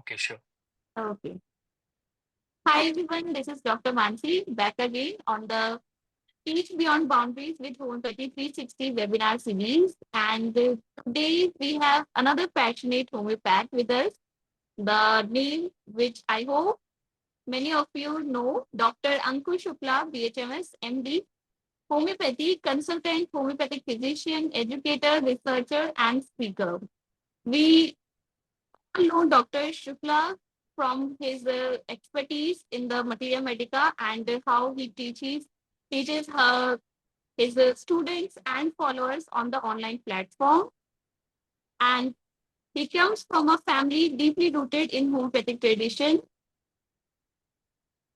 Okay, sure. Okay. Hi everyone, this is Dr. Mansi back again on the Teach Beyond Boundaries with Homeopathy 360 webinar series. And today we have another passionate homeopath with us. The name, which I hope many of you know, Dr. Ankush Shukla, BHMS, MD, homeopathy consultant, homeopathic physician, educator, researcher, and speaker. We know Dr. Shukla from his expertise in the materia medica and how he teaches her his students and followers on the online platform. And he comes from a family deeply rooted in homeopathic tradition.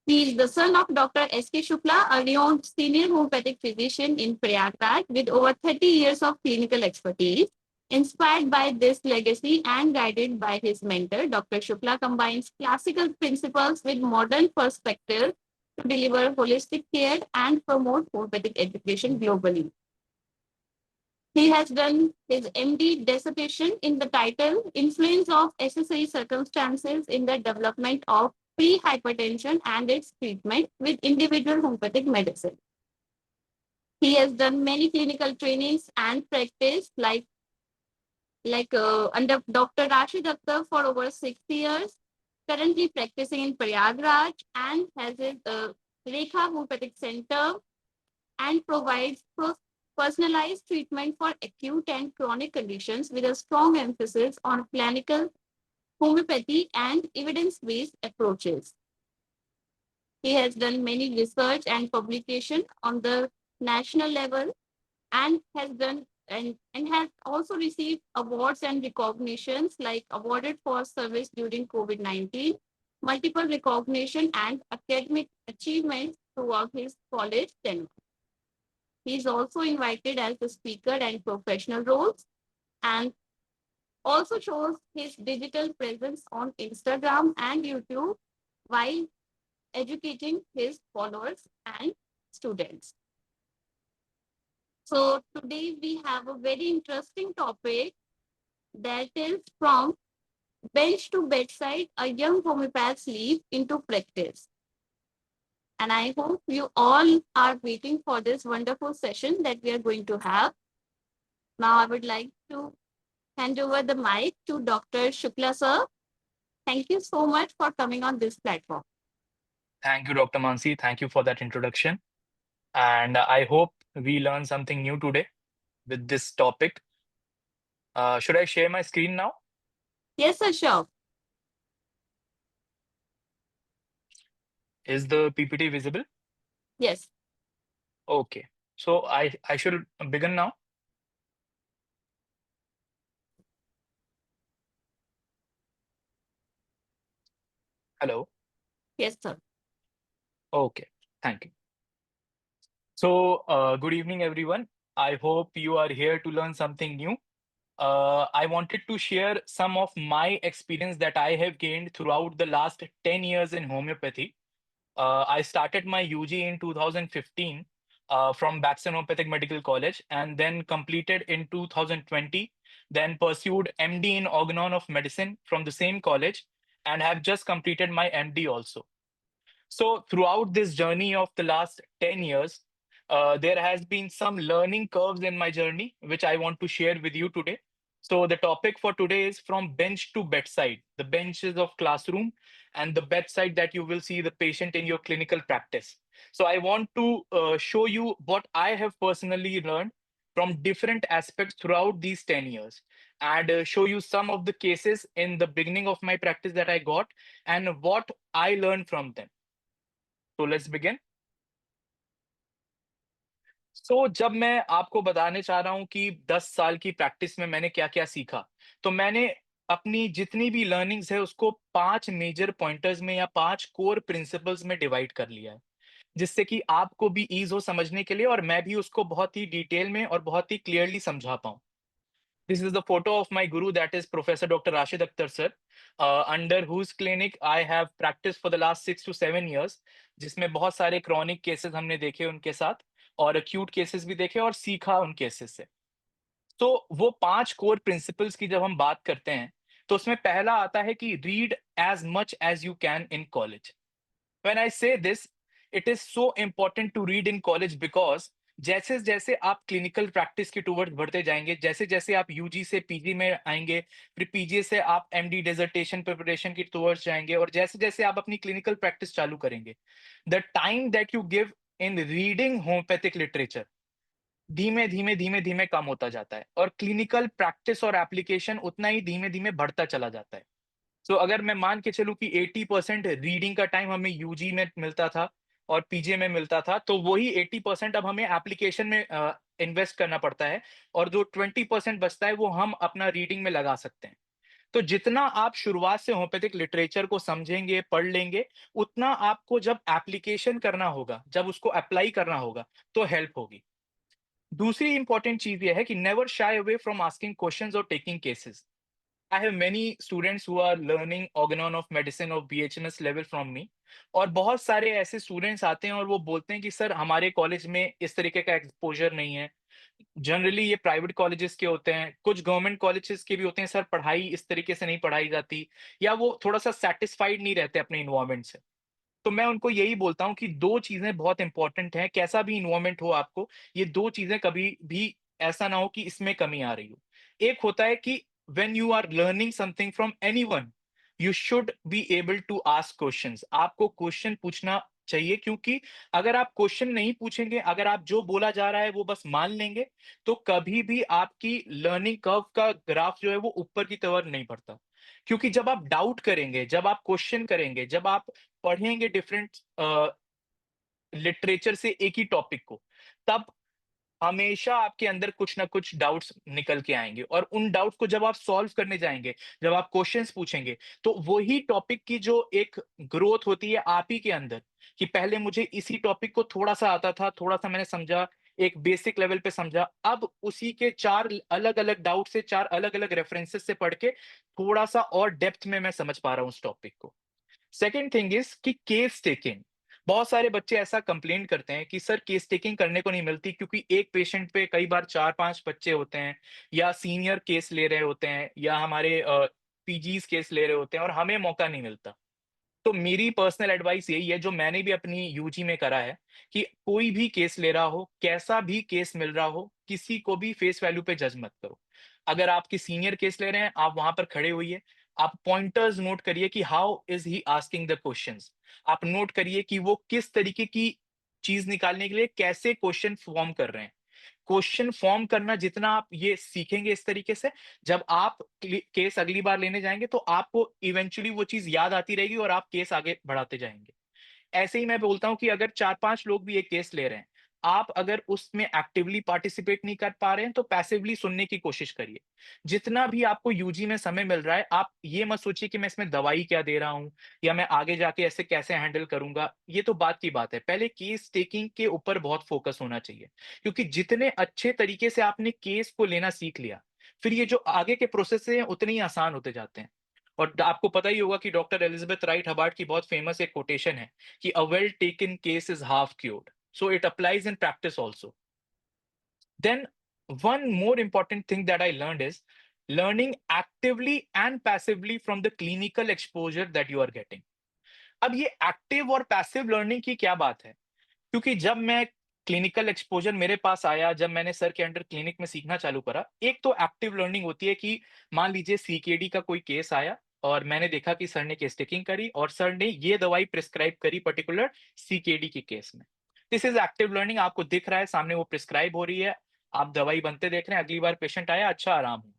He is the son of Dr. S.K. Shukla, a renowned senior homeopathic physician in Prayagraj with over 30 years of clinical expertise. Inspired by this legacy and guided by his mentor, Dr. Shukla combines classical principles with modern perspective to deliver holistic care and promote homeopathic education globally. He has done his MD dissertation in the title Influence of SSI Circumstances in the Development of Pre-Hypertension and its Treatment with Individual Homeopathic Medicine. He has done many clinical trainings and practice under Dr. Rashid Akhtar for over 6 years, currently practicing in Prayagraj and has his Rekha Homeopathic Center and provides personalized treatment for acute and chronic conditions with a strong emphasis on clinical homeopathy and evidence-based approaches. He has done many research and publication on the national level and has also received awards and recognitions like awarded for service during COVID-19, multiple recognition and academic achievements throughout his college tenure. He is also invited as a speaker and professional roles and also shows his digital presence on Instagram and YouTube while educating his followers and students. So today we have a very interesting topic that is from bench to bedside, a young homeopath's leap into practice. And I hope you all are waiting for this wonderful session that we are going to have. Now I would like to hand over the mic to Dr. Shukla sir. Thank you so much for coming on this platform. Thank you, Dr. Mansi. Thank you for that introduction. And I hope we learn something new today with this topic. Should I share my screen now? Yes, sir, sure. Is the PPT visible? Yes. Okay. So I should begin now. Hello. Yes, sir. Okay. Thank you. So good evening, everyone. I hope you are here to learn something new. I wanted to share some of my experience that I have gained throughout the last 10 years in homeopathy. I started my UG in 2015 from Baxter Homeopathic Medical College and then completed in 2020, then pursued MD in Organon of Medicine from the same college and have just completed my MD also. So throughout this journey of the last 10 years, there has been some learning curves in my journey, which I want to share with you today. So the topic for today is from bench to bedside, the benches of classroom and the bedside that you will see the patient in your clinical practice. So I want to show you what I have personally learned from different aspects throughout these 10 years and show you some of the cases in the beginning of my practice that I got and what I learned from them. तो let's begin. सो जब मैं आपको बताने चाह रहा हूँ कि 10 साल की प्रैक्टिस में मैंने क्या-क्या सीखा, तो मैंने अपनी जितनी भी लर्निंग्स है उसको 5 मेजर पॉइंटर्स में या 5 कोर प्रिंसिपल्स में डिवाइड कर लिया है, जिससे कि आपको भी ईज़ हो समझने के लिए और मैं भी उसको बहुत ही डिटेल में और बहुत ही क्लियरली समझा पाऊँ। This is the photo of my guru, that is Professor Dr. Rashid Akhtar sir, under whose clinic I have practiced for the last 6 to 7 years, जिसमें बहुत सारे chronic cases हमने देखे उनके साथ और acute cases भी देखे और सीखा उन cases से। तो वो 5 कोर प्रिंसिपल्स की जब हम बात करते हैं, तो उसमें पहला आता है कि read as much as you can in college. When I say this, it is so important to read in college because जैसे जैसे आप क्लिनिकल प्रैक्टिस के टूवर्ड्स बढ़ते जाएंगे, जैसे जैसे आप यूजी से पीजी में आएंगे, फिर पीजी से आप एमडी डिसर्टेशन प्रिपरेशन की टूवर्ड्स जाएंगे, और जैसे जैसे आप अपनी क्लिनिकल प्रैक्टिस चालू करेंगे, the time that you give in reading homeopathic literature धीमे धीमे धीमे धीमे कम होता जाता है, और क्लिनिकल प्रैक्टिस और एप्लीकेशन उतना ही धीमे धीमे बढ़ता चला जाता है। सो अगर मैं मान के चलूं कि 80% रीडिंग का टाइम हमें यूजी में मिलता था और पीजे में मिलता था, तो वही 80% अब हमें एप्लीकेशन में इन्वेस्ट करना पड़ता है, और जो 20% बचता है वो हम अपना रीडिंग में लगा सकते हैं। तो जितना आप शुरुआत से होम्योपैथिक लिटरेचर को समझेंगे, पढ़ लेंगे, उतना आपको जब एप्लीकेशन करना होगा, जब उसको अप्लाई करना होगा, तो हेल्प होगी। दूसरी इंपॉर्टेंट चीज ये है कि never shy away from asking questions और taking cases. I have many students who are learning organon of medicine of BHMS level from me, और बहुत सारे ऐसे स्टूडेंट्स आते हैं और वो बोलते हैं कि सर हमारे कॉलेज में इस तरीके का एक्सपोजर नहीं है। जनरली ये प्राइवेट कॉलेजेस के होते हैं, कुछ गवर्नमेंट कॉलेजेस के भी होते हैं, सर पढ़ाई इस तरीके से नहीं पढ़ाई जाती, या वो थोड़ा सा सेटिस्फाइड नहीं रहते अपने इन्वायरमेंट से। तो मैं उनको यही बोलता हूँ कि 2 चीज़ें बहुत इम्पोर्टेंट हैं, कैसा भी एनवायरनमेंट हो आपको, ये 2 चीज़ें कभी भी ऐसा ना हो कि इसमें कमी आ रही हो। एक होता है कि when you are learning something from anyone, you should be able to ask questions. आपको क्वेश्चन पूछना चाहिए, क्योंकि अगर आप क्वेश्चन नहीं पूछेंगे, अगर आप जो बोला जा रहा है वो बस मान लेंगे, तो कभी भी आपकी लर्निंग कर्व का ग्राफ जो है वो ऊपर की तरफ नहीं बढ़ता। क्योंकि जब आप डाउट करेंगे, जब आप क्वेश्चन करेंगे, जब आप पढ़ेंगे डिफरेंट लिटरेचर से एक ही टॉपिक को, तब हमेशा आपके अंदर कुछ ना कुछ डाउट्स निकल के आएंगे, और उन डाउट्स को जब आप सॉल्व करने जाएंगे, जब आप क्वेश्चंस पूछेंगे, तो वही टॉपिक की जो एक ग्रोथ होती है आप ही के अंदर, कि पहले मुझे इसी टॉपिक को थोड़ा सा आता था, थोड़ा सा मैंने समझा, एक बेसिक लेवल पे समझा, अब उसी के चार अलग अलग डाउट से, चार अलग अलग रेफरेंसेस से पढ़ के थोड़ा सा और डेप्थ में मैं समझ पा रहा हूँ उस टॉपिक को। सेकंड थिंग इज कि केस टेकिंग। बहुत सारे बच्चे ऐसा कंप्लेन करते हैं कि सर केस टेकिंग करने को नहीं मिलती, क्योंकि एक पेशेंट पे कई बार 4-5 बच्चे होते हैं, या सीनियर केस ले रहे होते हैं, या हमारे पीजीज केस ले रहे होते हैं, और हमें मौका नहीं मिलता। तो मेरी पर्सनल एडवाइस यही है, जो मैंने भी अपनी यूजी में करा है, कि कोई भी केस ले रहा हो, कैसा भी केस मिल रहा हो, किसी को भी फेस वैल्यू पे जज मत करो। अगर आपके सीनियर केस ले रहे हैं, आप वहां पर खड़े होइए, आप पॉइंटर्स नोट करिए कि how is he asking the questions. आप नोट करिए कि वो किस तरीके की चीज निकालने के लिए कैसे क्वेश्चन फॉर्म कर रहे हैं। क्वेश्चन फॉर्म करना जितना आप ये सीखेंगे इस तरीके से, जब आप केस अगली बार लेने जाएंगे, तो आपको इवेंचुअली वो चीज याद आती रहेगी और आप केस आगे बढ़ाते जाएंगे। ऐसे ही मैं बोलता हूँ कि अगर 4-5 लोग भी एक केस ले रहे हैं, आप अगर उसमें एक्टिवली पार्टिसिपेट नहीं कर पा रहे हैं, तो पैसिवली सुनने की कोशिश करिए। जितना भी आपको यूजी में समय मिल रहा है, आप ये मत सोचिए कि मैं इसमें दवाई क्या दे रहा हूँ, या मैं आगे जाके ऐसे कैसे हैंडल करूंगा। ये तो बात की बात है, पहले केस टेकिंग के ऊपर बहुत फोकस होना चाहिए, क्योंकि जितने अच्छे तरीके से आपने केस को लेना सीख लिया, फिर ये जो आगे के प्रोसेस हैं उतने ही आसान होते जाते हैं। और आपको पता ही होगा कि डॉक्टर एलिजाबेथ राइट हबार्ट की बहुत फेमस एक कोटेशन है कि a well taken case is half cured. So it applies in practice also. Then, one more important thing that I learned is learning actively and passively from the clinical exposure that you are getting. अब ये active और passive learning की क्या बात है? क्योंकि जब मैं क्लिनिकल एक्सपोजर मेरे पास आया, जब मैंने सर के अंडर क्लिनिक में सीखना चालू करा, एक तो एक्टिव लर्निंग होती है कि मान लीजिए सीकेडी का कोई केस आया, और मैंने देखा कि सर ने केस टेकिंग करी और सर ने ये दवाई प्रिस्क्राइब करी पर्टिकुलर सीकेडी के केस में। दिस इज एक्टिव लर्निंग, आपको दिख रहा है सामने वो प्रिस्क्राइब हो रही है, आप दवाई बनते देख रहे हैं, अगली बार पेशेंट आया, अच्छा आराम हो।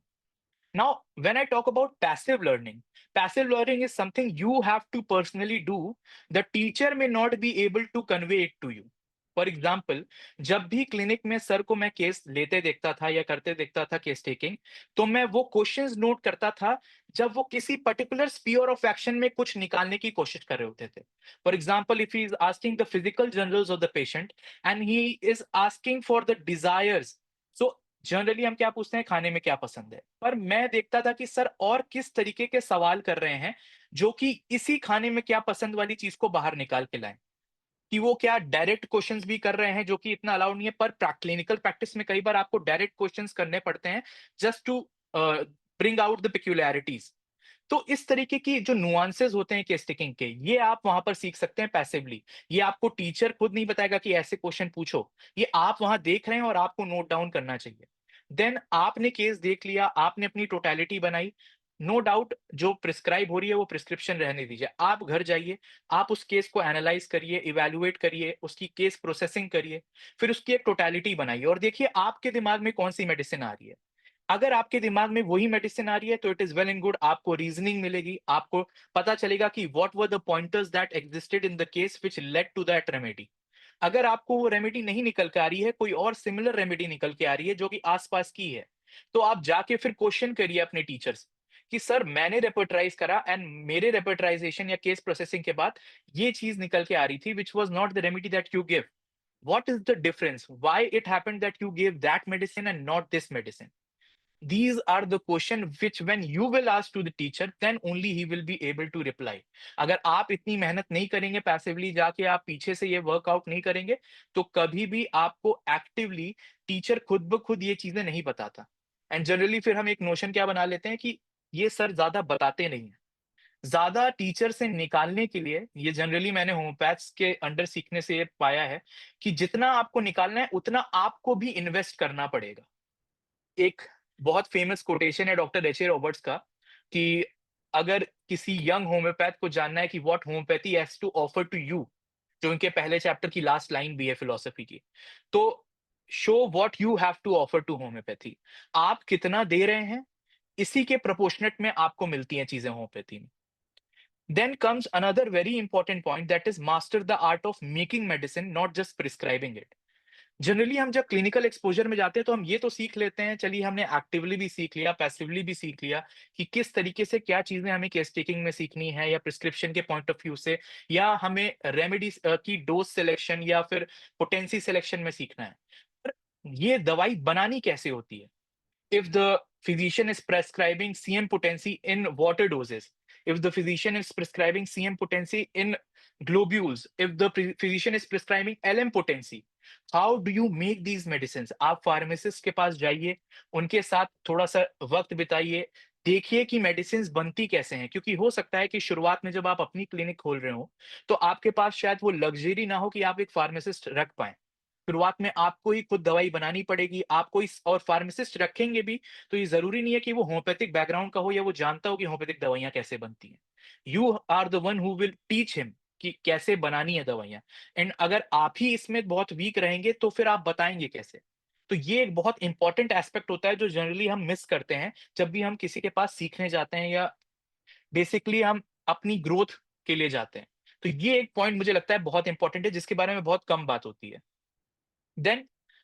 Now, when I talk about passive learning is something you have to personally do. The teacher may not be able to convey it to you. For example, जब भी क्लिनिक में सर को मैं केस लेते देखता था या करते देखता था केस टेकिंग, तो मैं वो क्वेश्चंस नोट करता था जब वो किसी पर्टिकुलर स्पीयर ऑफ एक्शन में कुछ निकालने की कोशिश कर रहे होते थे। For example, if he is asking the physical generals of the patient and he is asking for the desires, so generally हम क्या पूछते हैं, खाने में क्या पसंद है, पर मैं देखता था कि सर और किस तरीके के सवाल कर रहे हैं जो कि इसी खाने में क्या पसंद वाली चीज को बाहर निकाल के लाएं। कि वो क्या डायरेक्ट क्वेश्चंस भी कर रहे हैं, जो कि इतना अलाउड नहीं है, पर क्लिनिकल प्रैक्टिस में कई बार आपको डायरेक्ट क्वेश्चंस करने पड़ते हैं, just to bring out the peculiarities. तो इस तरीके की जो नुआंसेस होते हैं केस टेकिंग के, ये आप वहां पर सीख सकते हैं पैसिवली। ये आपको टीचर खुद नहीं बताएगा कि ऐसे क्वेश्चन पूछो, ये आप वहां देख रहे हैं और आपको नोट डाउन करना चाहिए। देन आपने केस देख लिया, आपने अपनी टोटलिटी बनाई। नो डाउट जो प्रिस्क्राइब हो रही है वो प्रिस्क्रिप्शन रहने दीजिए, आप घर जाइए, आप उस केस को एनालाइज करिए, इवैल्यूएट करिए, उसकी केस प्रोसेसिंग करिए, फिर उसकी एक टोटलिटी बनाइए और देखिए आपके दिमाग में कौन सी मेडिसिन आ रही है। अगर आपके दिमाग में वही मेडिसिन आ रही है तो it is well and good, आपको रीजनिंग मिलेगी, आपको पता चलेगा कि what were the pointers that existed in the case which led to that remedy. अगर आपको वो रेमेडी नहीं निकल के आ रही है, कोई और सिमिलर रेमेडी निकल के आ रही है जो कि आसपास की है, तो आप जाके फिर क्वेश्चन करिए अपने टीचर से कि सर मैंने रेपर्टराइज करा एंड मेरे रेपर्टराइजेशन या केस प्रोसेसिंग के बाद ये चीज निकल के आ रही थी which was not the remedy that you give. What is the difference, why it happened that you give that medicine and not this medicine. These are the question which when you will ask to the teacher, then only he will be able to reply. अगर आप इतनी मेहनत नहीं करेंगे, passively जाके आप पीछे से ये वर्कआउट नहीं करेंगे, तो कभी भी आपको एक्टिवली टीचर खुद ब खुद ये चीजें नहीं बताता। एंड जनरली फिर हम एक नोशन क्या बना लेते हैं कि ये सर ज्यादा बताते नहीं है। ज्यादा टीचर से निकालने के लिए, ये जनरली मैंने होम्योपैथ्स के अंडर सीखने से ये पाया है कि जितना आपको निकालना है उतना आपको भी इन्वेस्ट करना पड़ेगा। एक बहुत फेमस कोटेशन है डॉक्टर एच ए रॉबर्ट्स का कि अगर किसी यंग होम्योपैथ को जानना है कि what homeopathy has to offer to you, जो उनके पहले चैप्टर की लास्ट लाइन भी है फिलोसफी की, तो show what you have to offer to homeopathy. आप कितना दे रहे हैं, इसी के प्रोपोर्शनेट में आपको मिलती हैं चीजें होम्योपैथी में। Then comes another very important point that is master the art of making medicine, not just prescribing it. Generally हम जब क्लिनिकल एक्सपोजर में जाते हैं तो हम ये तो सीख लेते हैं, चलिए हमने एक्टिवली भी सीख लिया, पैसिवली भी सीख लिया कि किस तरीके से क्या चीजें हमें केस टेकिंग में सीखनी है या प्रिस्क्रिप्शन के पॉइंट ऑफ व्यू से, या हमें रेमेडीज की डोज सिलेक्शन या फिर पोटेंसी सिलेक्शन में सीखना है। पर ये दवाई बनानी कैसे होती है? If the physician is prescribing CM potency in water doses, if the physician is prescribing CM potency in globules, if the physician is prescribing LM potency, how do you make these medicines? आप pharmacist के पास जाइए, उनके साथ थोड़ा सा वक्त बिताइए, देखिए कि मेडिसिन बनती कैसे हैं, क्योंकि हो सकता है कि शुरुआत में जब आप अपनी क्लिनिक खोल रहे हो तो आपके पास शायद वो लग्जरी ना हो कि आप एक फार्मासिस्ट रख पाए। शुरुआत में आपको ही खुद दवाई बनानी पड़ेगी, आपको ही, और फार्मासिस्ट रखेंगे भी, तो ये ज़रूरी नहीं है कि वो होम्योपैथिक बैकग्राउंड का हो या वो जानता हो कि होम्योपैथिक दवाइयाँ कैसे बनती हैं। You are the one who will teach him कि कैसे बनानी है दवाइयाँ। एंड अगर आप ही इसमें बहुत वीक रहेंगे, तो फिर आप बताएँगे कैसे? तो ये एक बहुत इंपॉर्टेंट एस्पेक्ट होता है जो जनरली हम मिस करते हैं, जब भी हम किसी के पास सीखने जाते हैं या बेसिकली हम अपनी ग्रोथ के लिए जाते हैं। तो ये एक पॉइंट मुझे लगता है बहुत इंपॉर्टेंट है, जिसके बारे में बहुत कम बात होती है। Then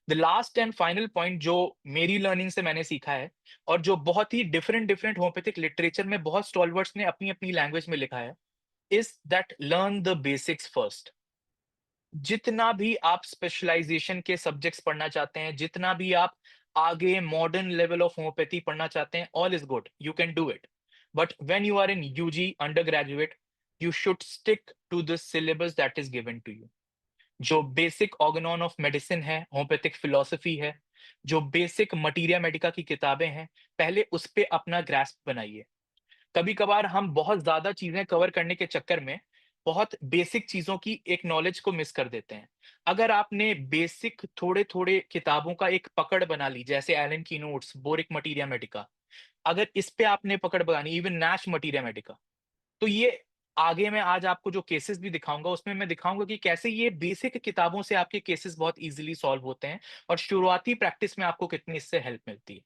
the last and final point जो मेरी लर्निंग से मैंने सीखा है, और जो बहुत ही डिफरेंट डिफरेंट होम्योपैथिक लिटरेचर में बहुत स्टॉलवर्ट्स ने अपनी अपनी लैंग्वेज में लिखा है, is that learn the basics first. जितना भी आप स्पेशलाइजेशन के सब्जेक्ट्स पढ़ना चाहते हैं, जितना भी आप आगे मॉडर्न लेवल ऑफ होम्योपैथी पढ़ना चाहते हैं, all is good, you can do it. But when you are in UG undergraduate, you should stick to the syllabus that is given to you. जो बेसिक ऑर्गेनॉन ऑफ मेडिसिन है, homeopathic philosophy है, जो basic materia Medica की किताबें हैं, पहले उस पे अपना ग्रास्प बनाइए। कभी-कभार हम बहुत ज़्यादा चीज़ें कवर करने के चक्कर में, बहुत बेसिक चीज़ों की एक नॉलेज को मिस कर देते हैं। अगर आपने बेसिक थोड़े-थोड़े किताबों का एक पकड़ बना ली, जैसे एलन की नोट्स, बोरिक मटीरिया मेडिका, अगर इस पे आपने पकड़ बनानी, इवन नैश मटीरिया मेडिका, तो ये आगे मैं आज आपको जो केसेस भी दिखाऊँगा, उसमें मैं दिखाऊँगा कि कैसे ये बेसिक किताबों से आपके केसेस बहुत ईज़िली सॉल्व होते हैं और शुरुआती प्रैक्टिस में आपको कितनी इससे हेल्प मिलती है।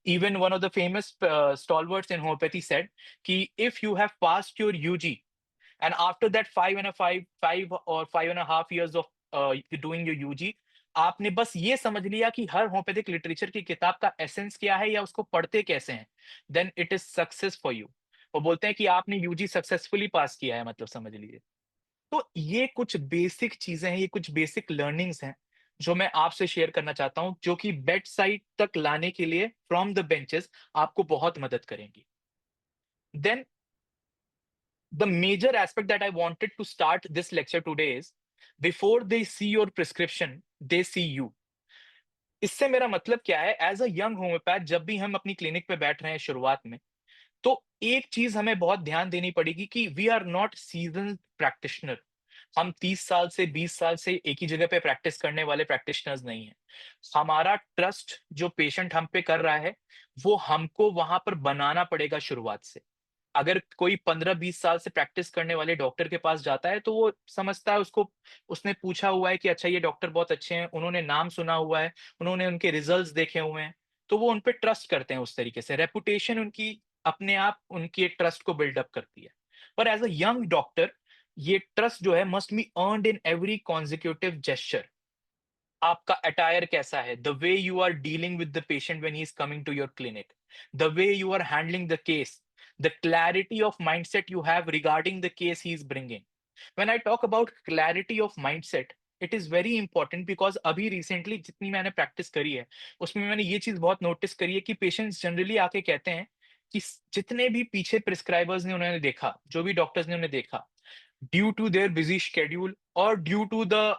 Even one of the famous stalwarts in homeopathy said कि if you have passed your UG and after that 5 or 5.5 years of doing your UG, आपने बस ये समझ लिया कि हर होम्योपैथिक लिटरेचर की किताब का एसेंस क्या है या उसको पढ़ते कैसे हैं, then it is success for you. वो बोलते हैं कि आपने यूजी सक्सेसफुली पास किया है, मतलब समझ लीजिए। तो ये कुछ बेसिक चीजें हैं, ये कुछ बेसिक लर्निंग्स हैं जो मैं आपसे शेयर करना चाहता हूं, जो कि बेड साइड तक लाने के लिए फ्रॉम द बेंचेस आपको बहुत मदद करेंगी। Then the major aspect that I wanted to start this lecture today is before they see your prescription, they see you. इससे मेरा मतलब क्या है, एज अ यंग होम्योपैथ जब भी हम अपनी क्लिनिक पे बैठ रहे हैं शुरुआत में, तो एक चीज हमें बहुत ध्यान देनी पड़ेगी कि we are not season practitioner. हम 30 साल से 20 साल से एक ही जगह पे प्रैक्टिस करने वाले प्रैक्टिशनर्स नहीं हैं। हमारा ट्रस्ट जो पेशेंट हम पे कर रहा है, वो हमको वहां पर बनाना पड़ेगा शुरुआत से। अगर कोई 15-20 साल से प्रैक्टिस करने वाले डॉक्टर के पास जाता है, तो वो समझता है, उसको उसने पूछा हुआ है कि अच्छा ये डॉक्टर बहुत अच्छे हैं, उन्होंने नाम सुना हुआ है, उन्होंने उनके रिजल्ट्स देखे हुए हैं, तो वो उन पे ट्रस्ट करते हैं उस तरीके से। रेपुटेशन उनकी अपने आप उनके ट्रस्ट को बिल्ड अप करती है। पर एज़ अ यंग डॉक्टर, ये ट्रस्ट जो है must be earned in every consecutive gesture. आपका अटायर कैसा है, the way you are dealing with the patient when he is coming to your clinic, the way you are handling the case, the clarity of mindset you have regarding the case he is bringing. When I talk about clarity of mindset, it is very important because अभी recently जितनी मैंने practice करी है, उसमें मैंने ये चीज बहुत नोटिस करी है कि पेशेंट्स जनरली आके कहते हैं कि जितने भी पीछे प्रिस्क्राइबर्स ने उन्होंने देखा, जो भी डॉक्टर्स ने उन्हें देखा, due to their busy schedule और due to the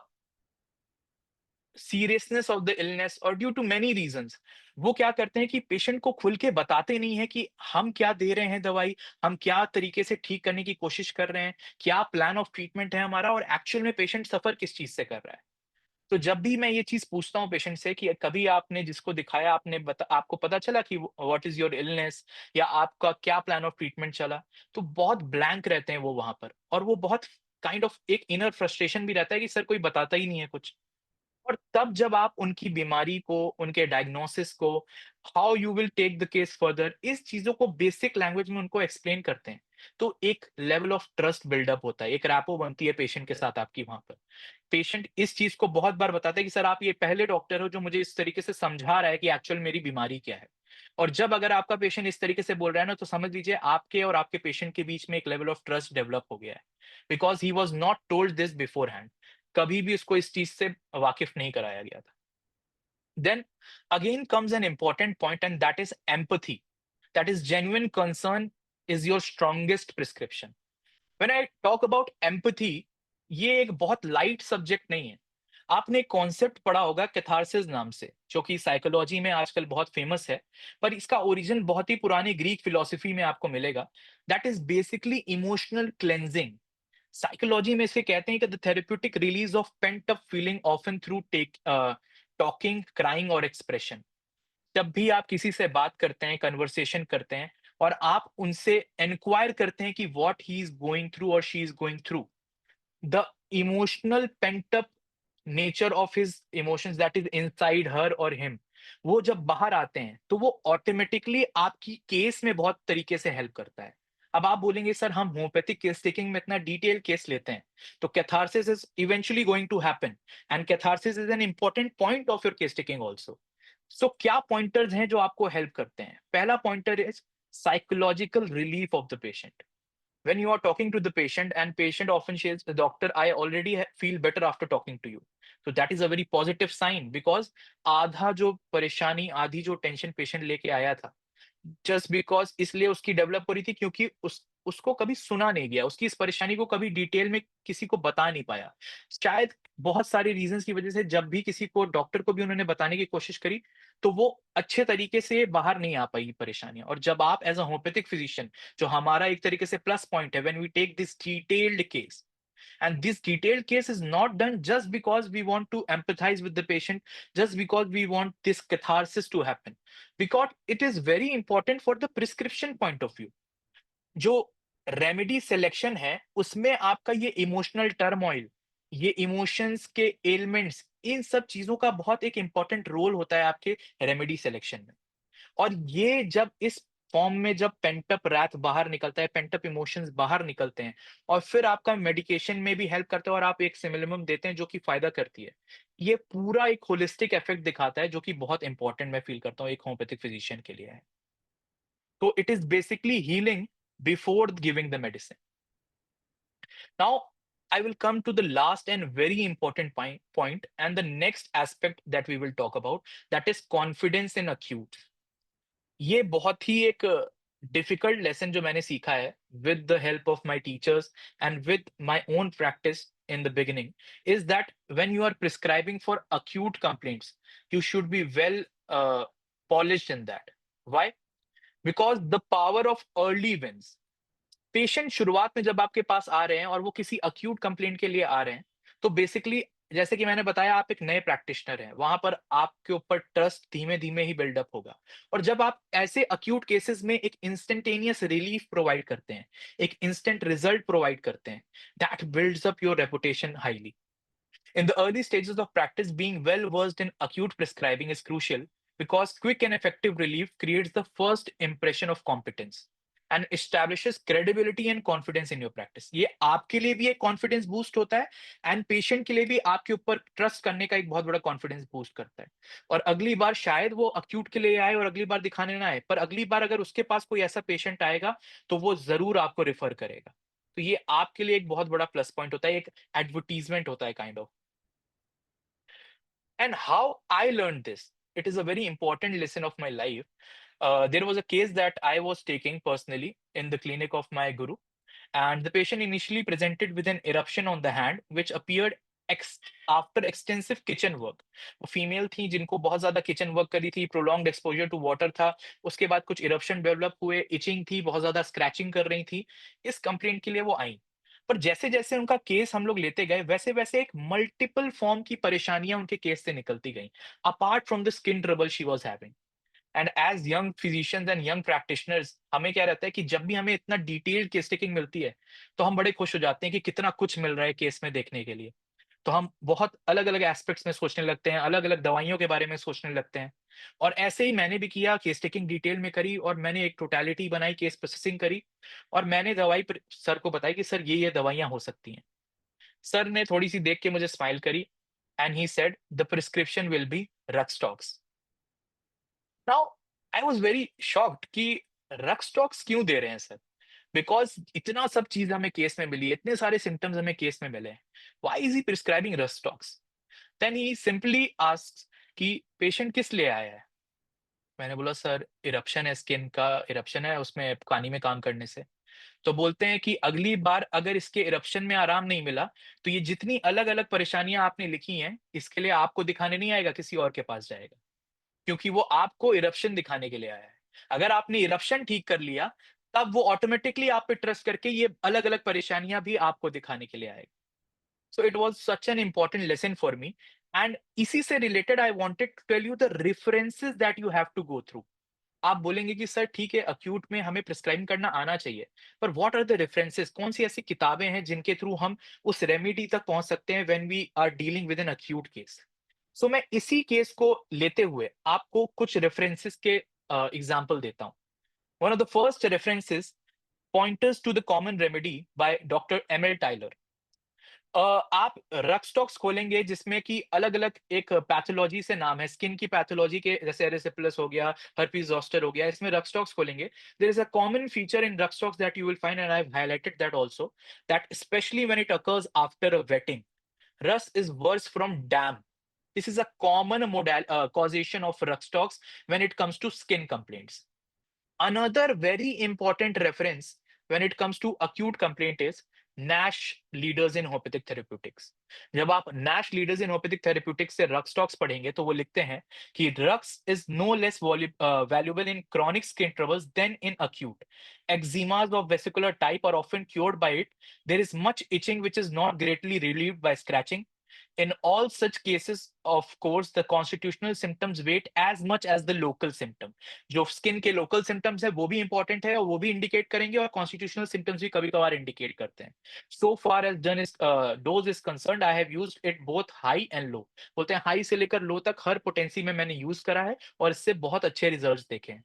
seriousness of the illness और ड्यू टू मेनी रीजंस, वो क्या करते हैं कि पेशेंट को खुल के बताते नहीं है कि हम क्या दे रहे हैं दवाई, हम क्या तरीके से ठीक करने की कोशिश कर रहे हैं, क्या प्लान ऑफ ट्रीटमेंट है हमारा, और एक्चुअल में पेशेंट सफर किस चीज से कर रहा है। तो जब भी मैं ये चीज पूछता हूँ पेशेंट से कि कभी आपने जिसको दिखाया, आपको पता चला कि व्हाट इज योर इलनेस, या आपका क्या प्लान ऑफ ट्रीटमेंट चला, तो बहुत ब्लैंक रहते हैं वो वहां पर, और वो बहुत काइंड ऑफ एक इनर फ्रस्ट्रेशन भी रहता है कि सर कोई बताता ही नहीं है कुछ। और तब जब आप उनकी बीमारी को, उनके डायग्नोसिस को, how you will take the case further, इस चीजों को बेसिक लैंग्वेज में उनको एक्सप्लेन करते हैं, तो एक लेवल ऑफ ट्रस्ट बिल्डअप होता है, एक रैपो बनती है पेशेंट के साथ आपकी वहां पर। पेशेंट इस चीज को बहुत बार बताता है कि सर आप ये पहले डॉक्टर हो जो मुझे इस तरीके से समझा रहा है कि एक्चुअल मेरी बीमारी क्या है। और जब अगर आपका पेशेंट इस तरीके से बोल रहा है ना, तो समझ लीजिए आपके और आपके पेशेंट के बीच में एक लेवल ऑफ ट्रस्ट डेवलप हो गया है, because he was not told this before hand. कभी भी उसको इस चीज से वाकिफ नहीं कराया गया था। Then again comes an important point, and that is empathy. That is genuine concern is your strongest prescription. When I talk about empathy, ये एक बहुत लाइट सब्जेक्ट नहीं है। आपने कॉन्सेप्ट पढ़ा होगा कैथारसिस नाम से, जो कि साइकोलॉजी में आजकल बहुत फेमस है, पर इसका ओरिजिन बहुत ही पुरानी ग्रीक फिलॉसफी में आपको मिलेगा। That is basically emotional cleansing. Psychology में इसे कहते हैं कि the therapeutic release of pent up feeling often through talking, crying और एक्सप्रेशन। जब भी आप किसी से बात करते हैं, कन्वर्सेशन करते हैं, और आप उनसे इंक्वायर करते हैं कि what he is going through और she is going through, the emotional pent up nature of his emotions that is inside her और हिम, वो जब बाहर आते हैं तो वो ऑटोमेटिकली आपकी केस में बहुत तरीके से हेल्प करता है। अब आप बोलेंगे सर हम होम्योपैथिक केस टेकिंग में इतना डिटेल केस लेते हैं, तो catharsis is eventually going to happen, and catharsis is an important point of your case taking also. So क्या पॉइंटर्स हैं जो आपको हेल्प करते हैं? पहला pointer is psychological relief of the patient. When you are talking to the patient and patient often says, doctor, I already feel better after talking to you, so that is a very positive sign, because आधा जो परेशानी, आधी जो tension patient लेके आया था, just because इसलिए उसकी डेवलप हो रही थी क्योंकि उसको कभी सुना नहीं गया, उसकी इस परेशानी को कभी डिटेल में किसी को बता नहीं पाया। शायद बहुत सारे रीजंस की वजह से जब भी किसी को, डॉक्टर को भी उन्होंने बताने की कोशिश करी, तो वो अच्छे तरीके से बाहर नहीं आ पाई परेशानियां। और जब आप एज अ होम्योपैथिक फिजिशियन, जो हमारा एक तरीके से प्लस पॉइंट है, when we take this detailed case, and this detailed case is not done just because we want to empathize with the patient, just because we want this catharsis to happen, because it is very important for the prescription point of view। जो remedy selection है, उसमें आपका ये emotional turmoil, ये emotions के elements, इन सब चीजों का बहुत एक इंपॉर्टेंट रोल होता है आपके रेमेडी सिलेक्शन में। और ये जब इस फॉर्म में, जब पेंटअप रैथ बाहर निकलता है, पेंटअप इमोशंस बाहर निकलते हैं, और फिर आपका मेडिकेशन में भी हेल्प करता है, और आप एक सिमिलम देते हैं जो कि फायदा करती है, ये पूरा एक होलिस्टिक इफेक्ट दिखाता है, जो कि बहुत इंपॉर्टेंट मैं फील करता हूँ एक होम्योपैथिक फिजिशियन के लिए है। तो it is basically healing before giving the medicine. Now I will come to the last and very important point and the next aspect that we will talk about, that is confidence in acute। ये बहुत ही एक difficult lesson जो मैंने सीखा है with the help of my teachers and with my own practice in the beginning, is that when you are prescribing for acute complaints, you should be well polished in that. Why? Because the power of early wins. Patient शुरुआत में जब आपके पास आ रहे हैं और वो किसी acute complaint के लिए आ रहे हैं, तो बेसिकली जैसे कि मैंने बताया, आप एक नए प्रैक्टिशनर हैं, वहां पर आपके ऊपर ट्रस्ट धीमे धीमे ही बिल्डअप होगा। और जब आप ऐसे अक्यूट केसेस में एक इंस्टेंटेनियस रिलीफ प्रोवाइड करते हैं, एक इंस्टेंट रिजल्ट प्रोवाइड करते हैं, that builds up your reputation highly. In the early stages of practice, being well versed in acute prescribing is crucial because quick and effective relief creates the first impression of competence and establishes credibility and confidence in your practice. ये आपके लिए भी एक confidence boost होता है and patient के लिए भी आपके ऊपर ट्रस्ट करने का एक बहुत बड़ा कॉन्फिडेंस बूस्ट करता है। और अगली बार शायद वो अक्यूट के लिए आए और अगली बार दिखाने ना आए, पर अगली बार अगर उसके पास कोई ऐसा पेशेंट आएगा तो वो जरूर आपको रेफर करेगा। तो ये आपके लिए एक बहुत बड़ा प्लस पॉइंट होता है, एक एडवर्टीजमेंट होता है kind of. And how I learned this, it is a very important lesson of my life. There was a case that I was taking personally in the clinic of my guru, and the patient initially presented with an eruption on the hand, which appeared ex- after extensive kitchen work. वो female थी जिनको बहुत ज्यादा kitchen work करी थी, prolonged exposure to water था, उसके बाद कुछ इरप्शन डेवलप हुए, इचिंग थी, बहुत ज्यादा स्क्रैचिंग कर रही थी। इस कंप्लेंट के लिए वो आई। पर जैसे जैसे उनका केस हम लोग लेते गए, वैसे वैसे एक मल्टीपल फॉर्म की परेशानियां उनके केस से निकलती गई, apart from the skin trouble she was having. And as young physicians and young practitioners, हमें क्या रहता है कि जब भी हमें इतना डिटेल्ड केस टेकिंग मिलती है, तो हम बड़े खुश हो जाते हैं कि कितना कुछ मिल रहा है केस में देखने के लिए। तो हम बहुत अलग अलग एस्पेक्ट्स में सोचने लगते हैं, अलग अलग दवाइयों के बारे में सोचने लगते हैं। और ऐसे ही मैंने भी किया, केस टेकिंग डिटेल में करी और मैंने एक टोटलिटी बनाई, केस प्रोसेसिंग करी। और मैंने दवाई सर को बताई कि सर ये दवाइयां हो सकती हैं। सर ने थोड़ी सी देख के मुझे स्माइल करी and he said the prescription will be rhus tox. Now I was very shocked कि रक्सटॉक्स क्यों दे रहे हैं सर, बिकॉज इतना सब चीज हमें केस में मिली, इतने सारे सिम्टम्स हमें केस में मिले हैं, why is he prescribing rhus tox? Then he simply asks कि पेशेंट किस लिए आया है। मैंने बोला सर इरप्शन है, स्किन का इरप्शन है, उसमें पानी में काम करने से। तो बोलते हैं कि अगली बार अगर इसके इरप्शन में आराम नहीं मिला, तो ये जितनी अलग अलग परेशानियां आपने लिखी हैं, इसके लिए आपको दिखाने नहीं आएगा, किसी और के पास जाएगा, क्योंकि वो आपको इरप्शन दिखाने के लिए आया है। अगर आपने इरप्शन ठीक कर लिया, तब वो ऑटोमेटिकली आप पे ट्रस्ट करके ये अलग अलग परेशानियां भी आपको दिखाने के लिए आएगा। So it was such an important lesson for me. And इसी से related I wanted to tell you the references that you have to go through. आप बोलेंगे कि सर ठीक है, अक्यूट में हमें प्रिस्क्राइब करना आना चाहिए, पर व्हाट आर द रेफरेंसेस, कौन सी ऐसी किताबें हैं जिनके थ्रू हम उस रेमेडी तक पहुंच सकते हैं when we are dealing with an acute case. So मैं इसी केस को लेते हुए आपको कुछ रेफरेंसेस के एग्जांपल देता हूं। One of the first references, pointers to the common remedy by doctor M L Tyler. आप रक्सटॉक्स खोलेंगे जिसमें कि अलग-अलग एक पैथोलॉजी से नाम है, स्किन की पैथोलॉजी के, जैसे एरिसिपेलस हो गया, herpes zoster हो गया, इसमें रक्सटॉक्स खोलेंगे। There is a common feature in rux that you will find, and I've highlighted that also, that especially when it occurs after a wetting, rust is worse from damp. This is a common causation of rux when it comes to skin complaints. Another very important reference when it comes to acute complaint is NASH leaders in homeopathic therapeutics. जब आप NASH leaders in homeopathic therapeutics से रक्स talks पढ़ेंगे, तो वो लिखते हैं कि रक्स is no less valuable in chronic skin troubles than in acute. Eczemas of vesicular type are often cured by it. There is much itching which is not greatly relieved by scratching. In all such cases, of course, the constitutional symptoms weight as much as the local symptom. जो skin के local symptoms है वो भी important है और वो भी indicate करेंगे, और कॉन्स्टिट्यूशनल सिम्टम्स भी कभी कभार इंडिकेट करते हैं। So far as done is dose is concerned, I have used it both high and low. बोलते हैं हाई से लेकर लो तक हर पोटेंसी में मैंने यूज करा है और इससे बहुत अच्छे रिजल्ट्स देखे हैं।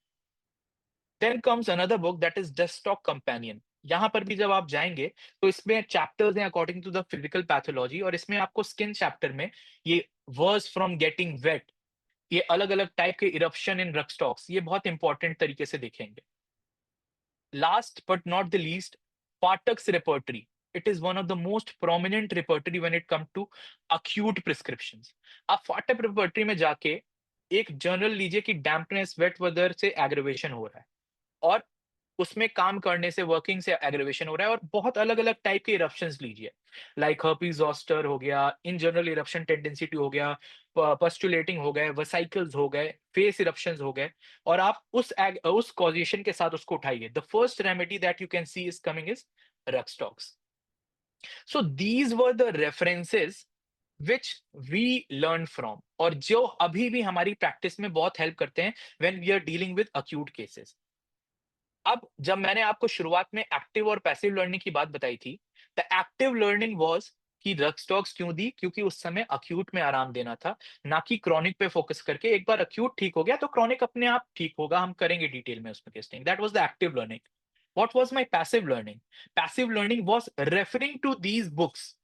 Then comes another book that is desktop companion. यहाँ पर भी जब आप जाएंगे, तो इसमें चैप्टर्स हैं according to the physical pathology, और इसमें आपको स्किन चैप्टर में ये वर्स फ्रॉम गेटिंग वेट, ये अलग अलग टाइप के इरप्शन इन रक्सटॉक्स, ये बहुत इंपॉर्टेंट तरीके से देखेंगे। Last but not the least, Patak's repertory. It is one of the most prominent repertory when it comes to acute prescriptions. आप फाटक repertory में जाके एक जर्नल लीजिए कि डैम्पनेस वेट वेदर से एग्रीवेशन हो रहा है, और उसमें काम करने से, वर्किंग से एग्रीवेशन हो रहा है, और बहुत अलग-अलग टाइप के इरप्शंस लीजिए, लाइक हर्पीज ज़ॉस्टर हो गया, इन जनरल इरप्शन टेंडेंसी हो गया, पस्टुलेटिंग हो गए, वेसिकल्स हो गए, फेस इरप्शंस हो गए, और आप उस कॉजेशन के साथ उसको उठाइए। The first remedy that you can see is coming is rhus tox. So these were the references which we learn from, और जो अभी भी हमारी प्रैक्टिस में बहुत हेल्प करते हैं when we are dealing with acute cases. अब जब मैंने आपको शुरुआत में एक्टिव और पैसिव लर्निंग की बात बताई थी, द एक्टिव लर्निंग वाज कि रक्सटॉक्स क्यों दी, क्योंकि उस समय अक्यूट में आराम देना था, ना कि क्रॉनिक पे फोकस करके। एक बार अक्यूट ठीक हो गया तो क्रॉनिक अपने आप ठीक होगा, हम करेंगे डिटेल में उसमें testing. That was the active learning. What was my passive learning? Passive learning was referring to these books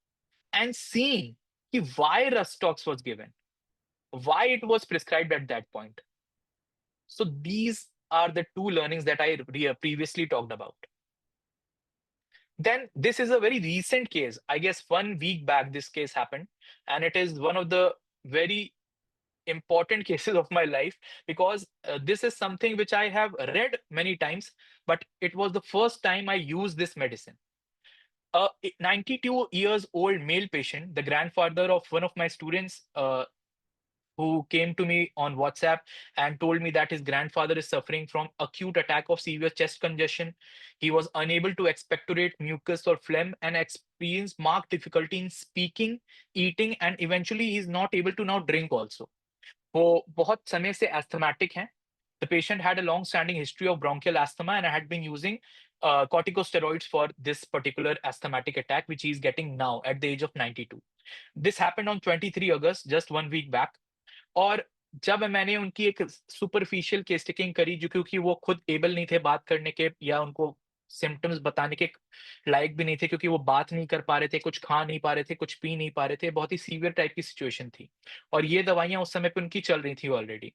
and seeing कि why Rustox was given, why it was prescribed at that point. So these are the two learnings that I previously talked about. Then this is a very recent case. I guess 1 week back this case happened, and it is one of the very important cases of my life, because this is something which I have read many times, but it was the first time I used this medicine. A 92 years old male patient, the grandfather of one of my students, who came to me on WhatsApp and told me that his grandfather is suffering from acute attack of severe chest congestion. He was unable to expectorate mucus or phlegm and experienced marked difficulty in speaking, eating, and eventually he is not able to now drink also. वो बहुत समय से asthmatic हैं. The patient had a long-standing history of bronchial asthma and had been using corticosteroids for this particular asthmatic attack, which he is getting now at the age of 92. This happened on 23 August, just 1 week back. और जब मैंने उनकी एक superficial case taking करी, जो क्योंकि वो खुद एबल नहीं थे बात करने के, या उनको सिम्पटम्स बताने के लायक भी नहीं थे, क्योंकि वो बात नहीं कर पा रहे थे, कुछ खा नहीं पा रहे थे, कुछ पी नहीं पा रहे थे, बहुत ही सीवियर टाइप की सिचुएशन थी। और ये दवाइयाँ उस समय पे उनकी चल रही थी ऑलरेडी,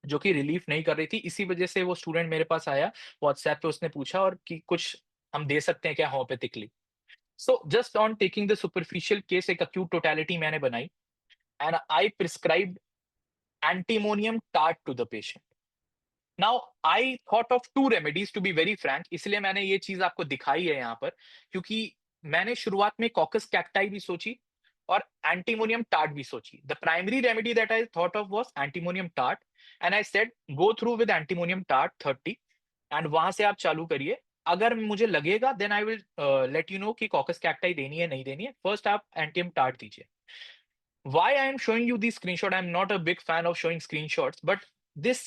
जो कि रिलीफ नहीं कर रही थी। इसी वजह से वो स्टूडेंट मेरे पास आया, व्हाट्सएप पे उसने पूछा और कि कुछ हम दे सकते हैं क्या homeopathically? So just on taking the superficial case, एक एक्यूट टोटैलिटी मैंने बनाई, and I prescribed antimonium tart to the patient. Now, I thought of two remedies to be very frank, इसलिए मैंने ये चीज़ आपको दिखाई है यहाँ पर, क्योंकि मैंने शुरुआत में कॉकस कैक्टाई भी सोची और एंटीमोनियम टार्ट भी सोची। The primary remedy that I thought of was antimonium tart, and I said go through with antimonium tart 30, and वहां से आप चालू करिए। अगर मुझे लगेगा then I will let you know कि कॉकस कैक्टाई देनी है नहीं देनी है। फर्स्ट आप एंटीम टार्ट दीजिए। Why I am showing you these screenshot? I'm not a big fan of showing screenshots, but this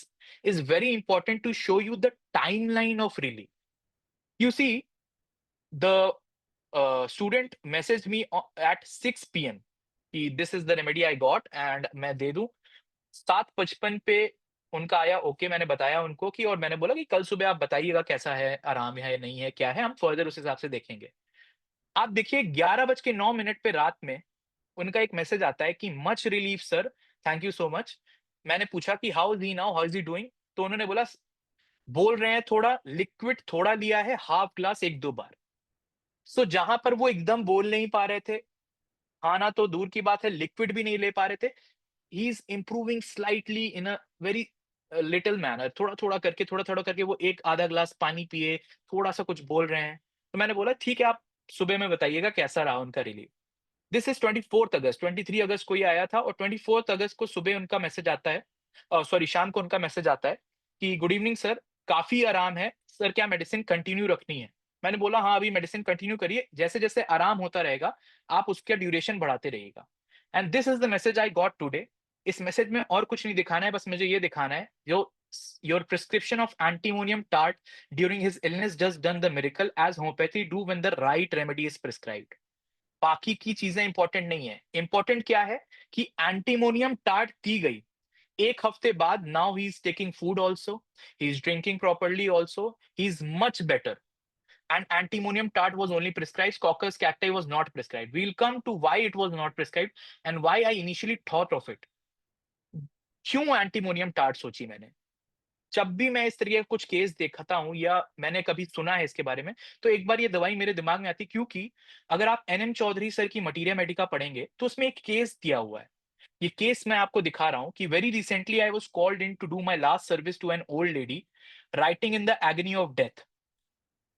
is very important to show you the timeline of relief. You see, the student messaged me at 6 p.m. कि this is the remedy I got and मैं दे दूं। 7:55 पे उनका आया, okay मैंने बताया उनको कि, और मैंने बोला कि कल सुबह आप बताइएगा कैसा है, आराम है नहीं है, क्या है, हम फर्दर उस हिसाब से देखेंगे। आप देखिए 11:09 पे रात में उनका एक मैसेज आता है कि much relief sir, thank you so much. मैंने पूछा कि how is he now, how is he doing? तो उन्होंने बोला बोल रहे हैं थोड़ा लिक्विड थोड़ा लिया है, हाफ ग्लास 1-2 बार। सो जहां पर वो एकदम बोल नहीं पा रहे थे, खाना तो दूर की बात है, लिक्विड भी नहीं ले पा रहे थे, he is improving slightly in a very little manner, थोड़ा थोड़ा करके, थोड़ा थोड़ा करके वो एक आधा ग्लास पानी पिए, थोड़ा सा कुछ बोल रहे हैं। तो मैंने बोला ठीक है, आप सुबह में बताइएगा कैसा रहा उनका रिलीफ। दिस इज 24th अगस्त, 23 अगस्त को ये आया था, और 24th अगस्त को सुबह उनका मैसेज आता है, सॉरी शाम को उनका मैसेज आता है कि गुड इवनिंग सर, काफी आराम है सर, क्या मेडिसिन कंटिन्यू रखनी है? मैंने बोला हाँ अभी मेडिसिन कंटिन्यू करिए, जैसे जैसे आराम होता रहेगा आप उसका ड्यूरेशन बढ़ाते रहिएगा। And this is the message I got today. इस मैसेज में और कुछ नहीं दिखाना है, बस मुझे ये दिखाना है जो your prescription of antimonium tart during his illness just done the miracle as homeopathy do when the right remedy is prescribed. बाकी की चीजें इंपॉर्टेंट नहीं है, इंपॉर्टेंट क्या है कि एंटीमोनियम टार्ट दी गई, एक हफ्ते बाद now he is taking food also, he is drinking properly also, he is much better, and antimonium tart was only prescribed, coccus cacti was not prescribed. We'll come to why it was not prescribed and why I initially thought of it. क्यों antimonium tart सोची मैंने? जब भी मैं इस तरीके का कुछ case देखता हूँ या मैंने कभी सुना है इसके बारे में, तो एक बार ये दवाई मेरे दिमाग में आती है, क्योंकि अगर आप एनएम चौधरी सर की मटीरिया मेडिका पढ़ेंगे तो उसमें एक केस दिया हुआ है। ये केस मैं आपको दिखा रहा हूँ कि very recently I was called in to do my last service to an old lady writhing in the agony of death.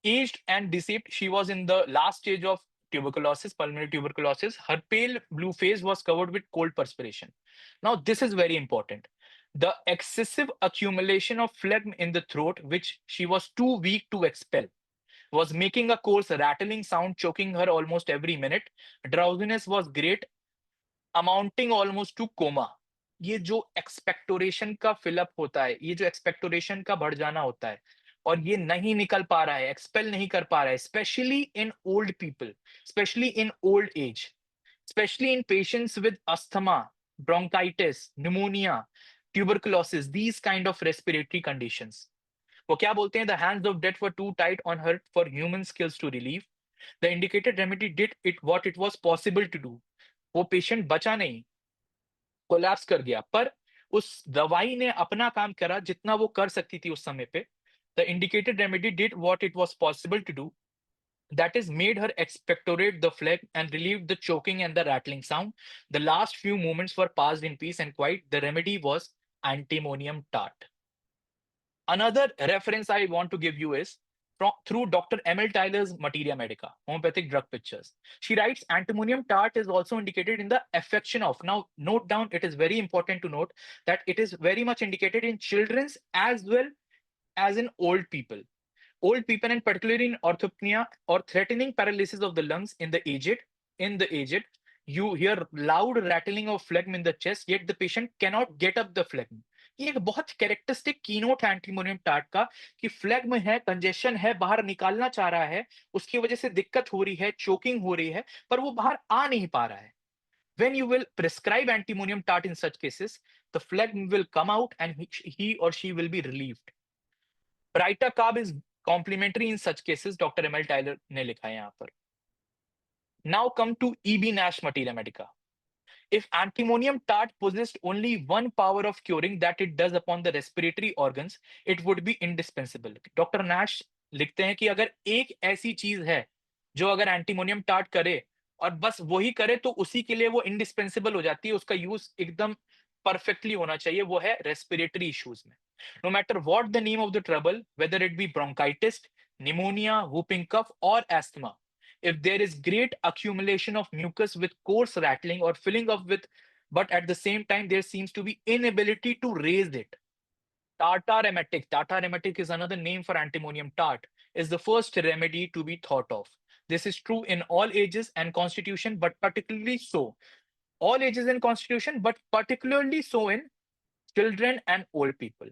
Aged and deceived, she was in the last stage of tuberculosis, pulmonary tuberculosis. Her pale blue face was covered with cold perspiration. Now, this is very important. The excessive accumulation of phlegm in the throat, which she was too weak to expel, was making a coarse rattling sound, choking her almost every minute. Drowsiness was great, amounting almost two comma. ये जो expectoration का fill up होता है, ये जो expectoration का बढ़ जाना होता है और ये नहीं निकल पा रहा है, एक्सपेल नहीं कर पा रहा है, specially in old people, specially in old age, specially in patients with asthma, bronchitis, pneumonia, tuberculosis, these kind of respiratory conditions. वो क्या बोलते हैं? The hands of death were too tight on her for human skills to relieve. The indicated remedy did it what it was possible to do. वो patient बचा नहीं, collapse कर गया, पर उस दवाई ने अपना काम करा जितना वो कर सकती थी उस समय पे। The indicated remedy did what it was possible to do, that is made her expectorate the phlegm and relieved the choking and the rattling sound. The last few moments were passed in peace and quiet. The remedy was antimonium tart. Another reference I want to give you is through Dr. M.L. Tyler's Materia Medica, homeopathic drug pictures. She writes antimonium tart is also indicated in the affection of. Now, note down, it is very important to note that it is very much indicated in children's as well as in old people. Old people, and particularly in orthopnea or threatening paralysis of the lungs in the aged, you hear loud rattling of phlegm in the chest, yet the patient cannot get up the phlegm. ये एक बहुत characteristic keynote है antimonium tart का कि फ्लेग्म है, congestion है, बाहर निकालना चाह रहा है, उसकी वजह से दिक्कत हो रही है, चोकिंग हो रही है, पर वो बाहर आ नहीं पा रहा है. When you will prescribe antimonium tart in such cases, the phlegm will come out and he or she will be relieved. Brita carb is complementary in such cases, Dr. M.L. Tyler ने लिखा है यहाँ पर. Now come to E.B. Nash Materia Medica. If antimonium tart possessed only one power of curing that it does upon the respiratory organs, it would be indispensable. Doctor Nash लिखते हैं कि अगर एक ऐसी चीज है जो अगर एंटीमोनियम टार्ट करे और बस वही करे तो उसी के लिए वो इंडिस्पेंसिबल हो जाती है, उसका यूज एकदम परफेक्टली होना चाहिए, वो है रेस्पिरेटरी इश्यूज में. No matter what the name of the trouble, whether it be bronchitis, pneumonia, whooping cough or asthma, if there is great accumulation of mucus with coarse rattling or filling up with, but at the same time there seems to be inability to raise it. Tartar emetic is another name for antimonium tart, is the first remedy to be thought of. This is true in all ages and constitution, but particularly so. All ages and constitution, but particularly so in children and old people.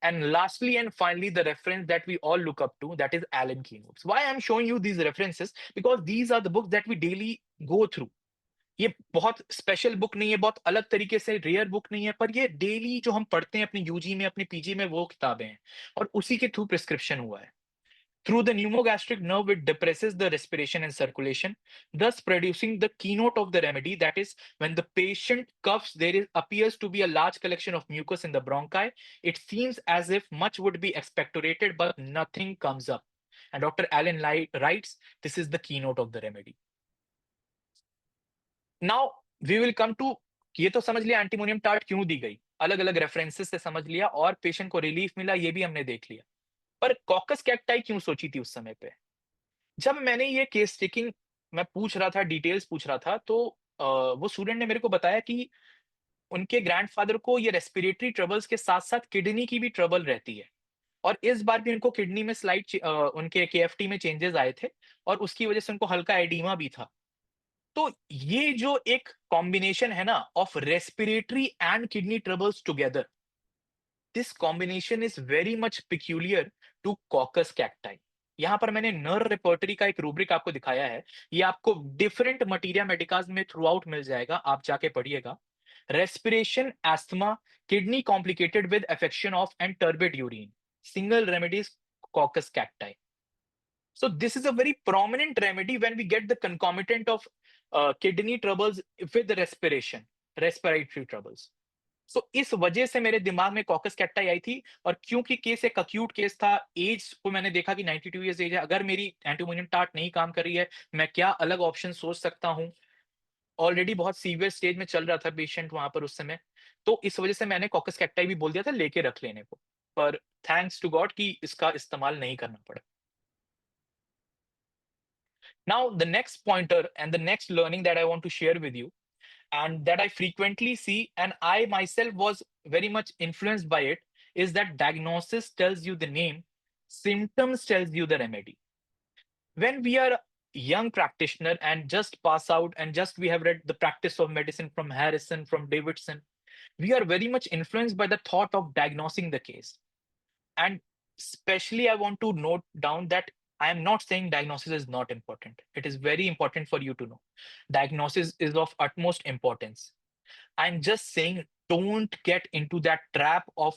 And lastly and finally, the reference that we all look up to, that is Alan Keynotes. Why I'm showing you these references? Because these are the books that we daily go through. ये बहुत special book नहीं है, बहुत अलग तरीके से rare book नहीं है, पर ये डेली जो हम पढ़ते हैं अपने यूजी में, अपने पीजी में, वो किताबें हैं और उसी के थ्रू प्रिस्क्रिप्शन हुआ है. Through the pneumogastric nerve, it depresses the respiration and circulation, thus producing the keynote of the remedy. That is, when the patient coughs, appears to be a large collection of mucus in the bronchi. It seems as if much would be expectorated, but nothing comes up. And Dr. Allen writes, this is the keynote of the remedy. Now, we will come to, ये तो समझ लिया antimonium tart क्यों दी गई, अलग अलग references से समझ लिया और पेशेंट को रिलीफ मिला, ये भी हमने देख लिया. पर कॉकस कैक्टाई क्यों सोची थी उस समय पे? जब मैंने ये केस टेकिंग मैं पूछ रहा था, डिटेल्स पूछ रहा था, तो वो स्टूडेंट ने मेरे को बताया कि उनके ग्रैंडफादर को ये रेस्पिरेटरी ट्रबल्स के साथ-साथ किडनी की भी ट्रबल रहती है और इस बार भी उनको किडनी में उनके केएफटी में चेंजेस आए थे और उसकी वजह से उनको हल्का एडीमा भी था. तो ये जो एक कॉम्बिनेशन है ना of respiratory and kidney troubles together, this combination is very much peculiar to coccus cacti. यहां पर मैंने नर रिपर्टरी का एक रूब्रिक आपको दिखाया है, ये आपको डिफरेंट मटीरिया मेडिकाज में थ्रू आउट मिल जाएगा, आप जाके पढ़िएगा. Respiration, asthma, kidney complicated with affection of and turbid urine, single remedies caucus cacti. So this is a very prominent remedy when we get the concomitant of kidney troubles with respiration, respiratory troubles. So इस वजह से मेरे दिमाग में caucus cacti आई थी और क्योंकि case एक अक्यूट केस था, एज को मैंने देखा कि 92 इयर्स एज है, अगर मेरी एंटीमोनियम टार्ट नहीं काम कर रही है, मैं क्या अलग ऑप्शन सोच सकता हूँ. ऑलरेडी बहुत सीवियर स्टेज में चल रहा था पेशेंट वहां पर उस समय, तो इस वजह से मैंने कॉकस कैक्टाई भी बोल दिया था लेके रख लेने को, पर थैंक्स टू गॉड कि इसका इस्तेमाल नहीं करना पड़ा. Now, the next pointer and the next learning that I want to share with you, and that I frequently see, and I myself was very much influenced by it, is that diagnosis tells you the name, symptoms tells you the remedy. When we are a young practitioner and just pass out and just we have read the practice of medicine from Harrison, from Davidson, we are very much influenced by the thought of diagnosing the case. And especially, I want to note down that I am not saying diagnosis is not important. It is very important for you to know. Diagnosis is of utmost importance. I'm just saying, don't get into that trap of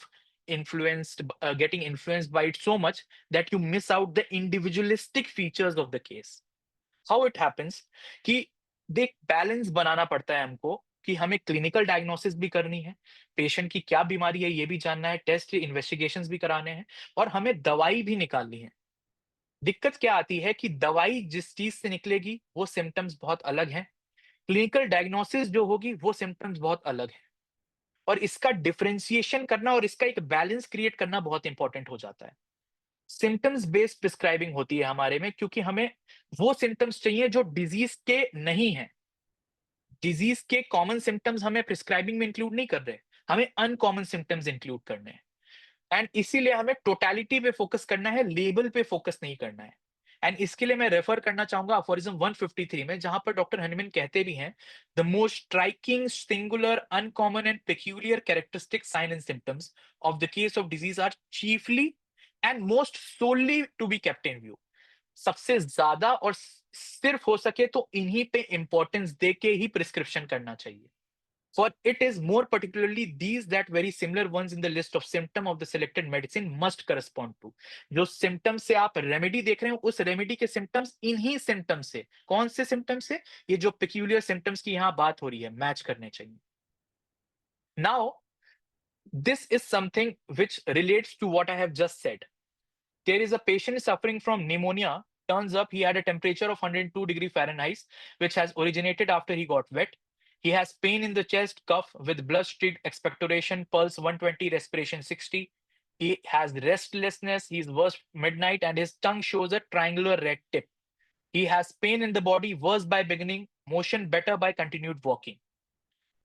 getting influenced by it so much that you miss out the individualistic features of the case. How it happens कि देख balance बनाना पड़ता है हमको कि हमें clinical diagnosis भी करनी है, पेशेंट की क्या बीमारी है ये भी जानना है, टेस्ट इन्वेस्टिगेशंस भी कराने हैं और हमें दवाई भी निकालनी है। दिक्कत क्या आती है कि दवाई जिस चीज से निकलेगी वो सिम्टम्स बहुत अलग हैं, क्लिनिकल डायग्नोसिस जो होगी वो सिम्टम्स बहुत अलग है और इसका डिफरेंशिएशन करना और इसका एक बैलेंस क्रिएट करना बहुत इंपॉर्टेंट हो जाता है। सिम्पटम्स बेस्ड प्रिस्क्राइबिंग होती है हमारे में क्योंकि हमें वो सिम्पटम्स चाहिए जो डिजीज के नहीं है। डिजीज के कॉमन सिम्पटम्स हमें प्रिस्क्राइबिंग में इंक्लूड नहीं कर रहे, हमें अनकॉमन सिम्पटम्स इंक्लूड करने हैं। एंड इसीलिए हमें टोटलिटी पे फोकस करना है, लेबल पे फोकस नहीं करना है। एंड इसके लिए मैं रेफर करना चाहूंगा अफोरिज्म 153 में, जहां पर डॉक्टर हनीमन कहते भी हैं, the most striking, singular, uncommon and peculiar characteristic sign and symptoms of the case of disease are chiefly and most solely to be kept in view. सबसे ज्यादा और सिर्फ हो सके तो इन्हीं पे इंपॉर्टेंस दे के ही प्रिस्क्रिप्शन करना चाहिए। For it is more particularly these that very similar ones in the list of symptom of the selected medicine must correspond to। जो सिम्टम से आप रेमेडी देख रहे हो उस रेमेडी के सिम्टम्स इन्हीं सिम्टम से, कौन से सिम्टम से, ये जो पेक्यूलियर सिम्टम्स की यहाँ बात हो रही है, मैच करने चाहिए। Now this is something which relates to what I have just said. There is a patient suffering from pneumonia. Turns up he had a temperature of 102 degrees Fahrenheit, which has originated after he got wet. He has pain in the chest, cough with blood-streaked expectoration, pulse 120, respiration 60. He has restlessness, he's worse midnight, and his tongue shows a triangular red tip. He has pain in the body, worse by beginning, motion better by continued walking.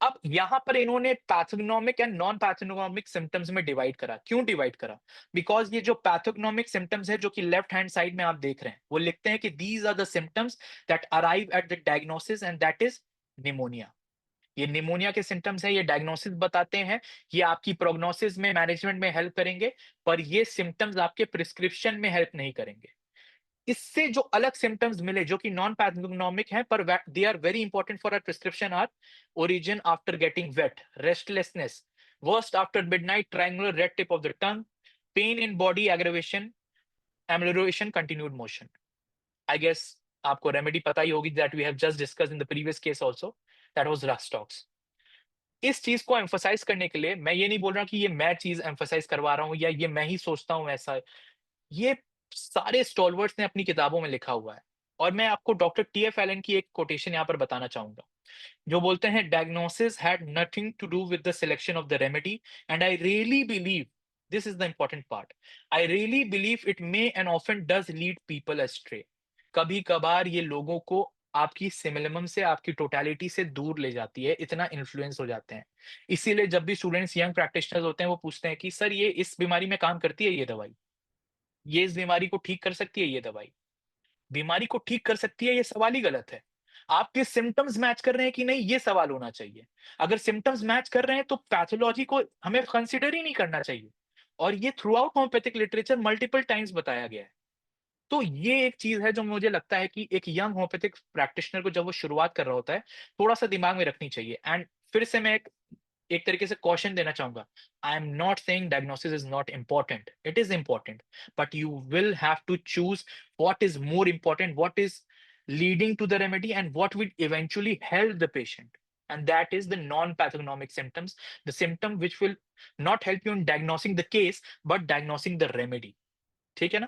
अब यहां पर इन्होंने pathognomic and non pathognomic symptoms में divide करा। क्यों divide करा? Because ये जो पैथोग्नोमिक सिम्टम्स है जो कि लेफ्ट हैंड साइड में आप देख रहे हैं, वो लिखते हैं कि these are the symptoms that arrive at the diagnosis and that is pneumonia. ये निमोनिया के सिम्टम्स है, ये डायग्नोसिस बताते हैं, ये आपकी प्रोग्नोसिस में, मैनेजमेंट में हेल्प करेंगे, पर ये सिम्टम्स आपके प्रिस्क्रिप्शन में हेल्प नहीं करेंगे। इससे जो अलग सिम्टम्स मिले जो कि नॉन पैथोग्नोमिक हैं पर they are very important for our prescription our origin after getting wet, restlessness, worse after midnight, triangular red tip of the tongue, pain in body, aggravation, amelioration, continued motion. I guess आपको remedy पता ही होगी that we have just discussed in the previous case also, that was rhus tox. इस चीज को emphasise करने के लिए मैं ये नहीं बोल रहा कि ये मैं चीज एम्फोसाइज करवा रहा हूं या ये मैं ही सोचता हूं ऐसा, ये सारे स्टॉलवर्ड्स ने अपनी किताबों में लिखा हुआ है। और मैं आपको डॉक्टर टीएफ एलन की एक कोटेशन यहाँ पर बताना चाहूंगा, जो बोलते हैं, diagnosis had nothing to do with the selection of the remedy and I really believe, this is the important part, I really believe it may and often does lead people astray. कभी कभार ये लोगों को आपकी सिमिलम से, आपकी totality से दूर ले जाती है, इतना इन्फ्लुएंस हो जाते हैं। इसीलिए जब भी स्टूडेंट्स, यंग प्रैक्टिशनर्स होते हैं, वो पूछते हैं कि सर ये इस बीमारी में काम करती है ये दवाई, ये इस बीमारी को ठीक कर सकती है ये दवाई। बीमारी को ठीक कर सकती है ये सवाल ही गलत है। आपके सिम्पटम्स मैच कर रहे हैं कि नहीं ये सवाल होना चाहिए। अगर सिम्पटम्स मैच कर रहे हैं तो पैथोलॉजी को हमें कंसीडर ही नहीं करना चाहिए। और ये through out homeopathic literature multiple times बताया गया है। तो ये एक चीज है जो मुझे लगता है कि एक यंग होम्योपैथिक प्रैक्टिशनर को जब वो शुरुआत कर रहा होता है, थोड़ा-सा दिमाग में रखनी चाहिए। एंड फिर से मैं एक तरीके से कॉशन देना चाहूंगा, I am not saying diagnosis is not important, it is important, but you will have to choose what is more important, what is leading to the remedy and what will eventually help the patient, and that is the non-pathognomic symptoms, the symptom which will not help you in diagnosing the case but diagnosing the remedy। ठीक है ना?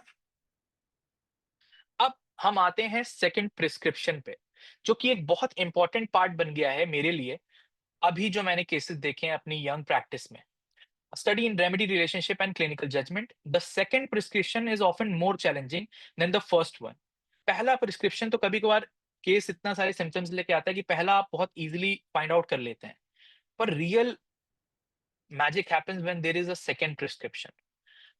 अब हम आते हैं second prescription पे, जो कि एक बहुत इंपॉर्टेंट पार्ट बन गया है मेरे लिए। अभी जो मैंने केसेस देखे हैं अपनी यंग प्रैक्टिस में, study in remedy relationship and clinical judgment, the second prescription is often more challenging than the first one। पहला प्रिस्क्रिप्शन तो कभी-कभार केस इतना सारे सिम्पटम्स लेके आता है कि पहला आप बहुत ईज़िली फाइंड आउट कर लेते हैं। पर real magic happens when there is a second prescription.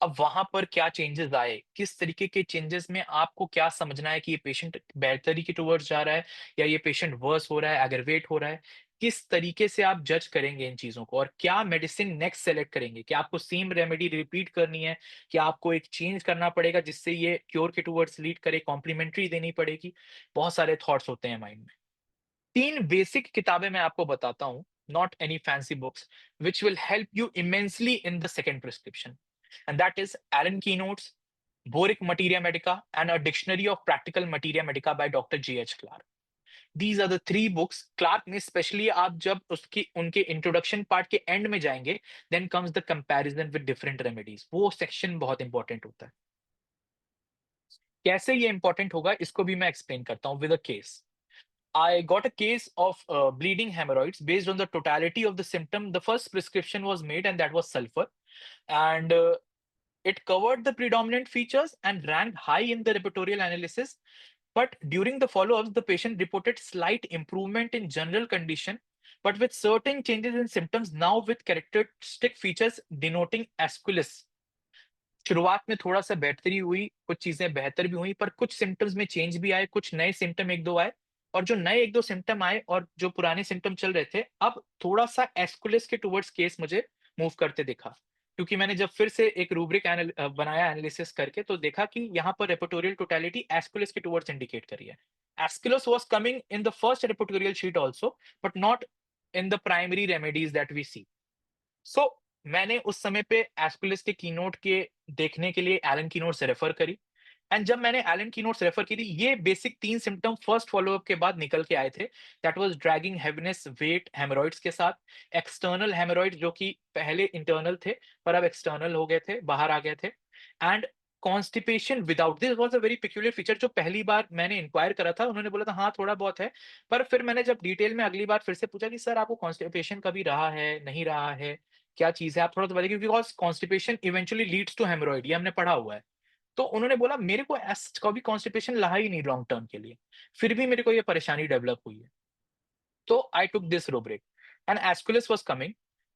अब वहाँ पर क्या चेंजेस आए? किस तरीके के चेंजेस में आपको क्या समझना है कि ये पेशेंट बेहतरी की टुवर्ड्स जा रहा है या ये पेशेंट वर्स हो रहा है, एग्रवेट हो रहा है? किस तरीके से आप जज करेंगे इन चीज़ों को और क्या मेडिसिन नेक्स्ट सेलेक्ट करेंगे? क्या आपको सेम रेमेडी रिपीट करनी है? क्या आपको एक चेंज करना पड़ेगा जिससे ये क्योर के टुवर्ड्स लीड करे, कॉम्प्लीमेंट्री देनी पड़ेगी? बहुत सारे थॉट्स होते हैं माइंड में। 3 बेसिक किताबें मैं आपको बताता हूँ, not any fancy books, which will help you immensely in the second prescription, and that is Alan Keynote's Boric Materia Medica and a Dictionary of Practical Materia Medica by Dr. J.H. Clark. These are the three books. Clark में specially आप जब उसकी उनके introduction part के end में जाएंगे, then comes the comparison with different remedies. वो section बहुत इंपॉर्टेंट होता है। कैसे ये इंपॉर्टेंट होगा इसको भी मैं एक्सप्लेन करता हूँ with a case. I got a case of bleeding hemorrhoids based on the totality of the symptom. The first prescription was made, and that was sulfur. And it covered the predominant features and ranked high in the repertorial analysis. But during the follow-ups, the patient reported slight improvement in general condition, but with certain changes in symptoms now with characteristic features denoting Aeschylus. शुरुआत में थोड़ा-सा बेहतरी हुई, कुछ चीज़ें बेहतर भी हुई, पर कुछ सिम्पटम्स में चेंज भी आए, कुछ नए सिम्पटम 1-2 आए और जो नए 1-2 सिम्पटम आए और जो पुराने सिम्पटम चल रहे थे, अब थोड़ा-सा एस्कुलस के टुवर्ड्स केस मुझे मूव करते दिखा। क्योंकि मैंने जब फिर से एक रूब्रिक बनाया एनालिसिस करके तो देखा कि यहाँ पर रेपर्टोरियल टोटैलिटी एस्कुलस के टुवर्ड्स इंडिकेट कर रही है। Aesculus was coming in the first repertorial sheet also, but not in the primary remedies that we see. So मैंने उस समय पे एस्कुलिस के कीनोट के देखने के लिए एलन कीनोट से रेफर करी एंड जब मैंने एलन कीनोट से रेफर की थी ये बेसिक 3 सिम्पटम फर्स्ट फॉलोअप के बाद निकल के आए थे। That was dragging heaviness weight haemorrhoids के साथ एक्सटर्नल हेमोरॉइड जो कि पहले इंटरनल थे पर अब एक्सटर्नल हो गए थे, बाहर आ गए थे and constipation without. This was a very peculiar feature जो पहली बार मैंने इंक्वायर करा था, उन्होंने बोला था हाँ थोड़ा बहुत है, पर फिर मैंने जब डिटेल में अगली बार फिर से पूछा कि सर आपको कॉन्स्टिपेशन कभी रहा है नहीं रहा है, क्या चीज़ है? आप थोड़ा तो बताइए because constipation eventually leads to hemorrhoid ये हमने पढ़ा हुआ है। तो उन्होंने बोला मेरे को कभी कॉन्स्टिपेशन रहा ही नहीं लॉन्ग टर्म के लिए। फिर भी मेरे को ये परेशानी डेवलप हुई है। So I took this rubric and Aeschylus was coming.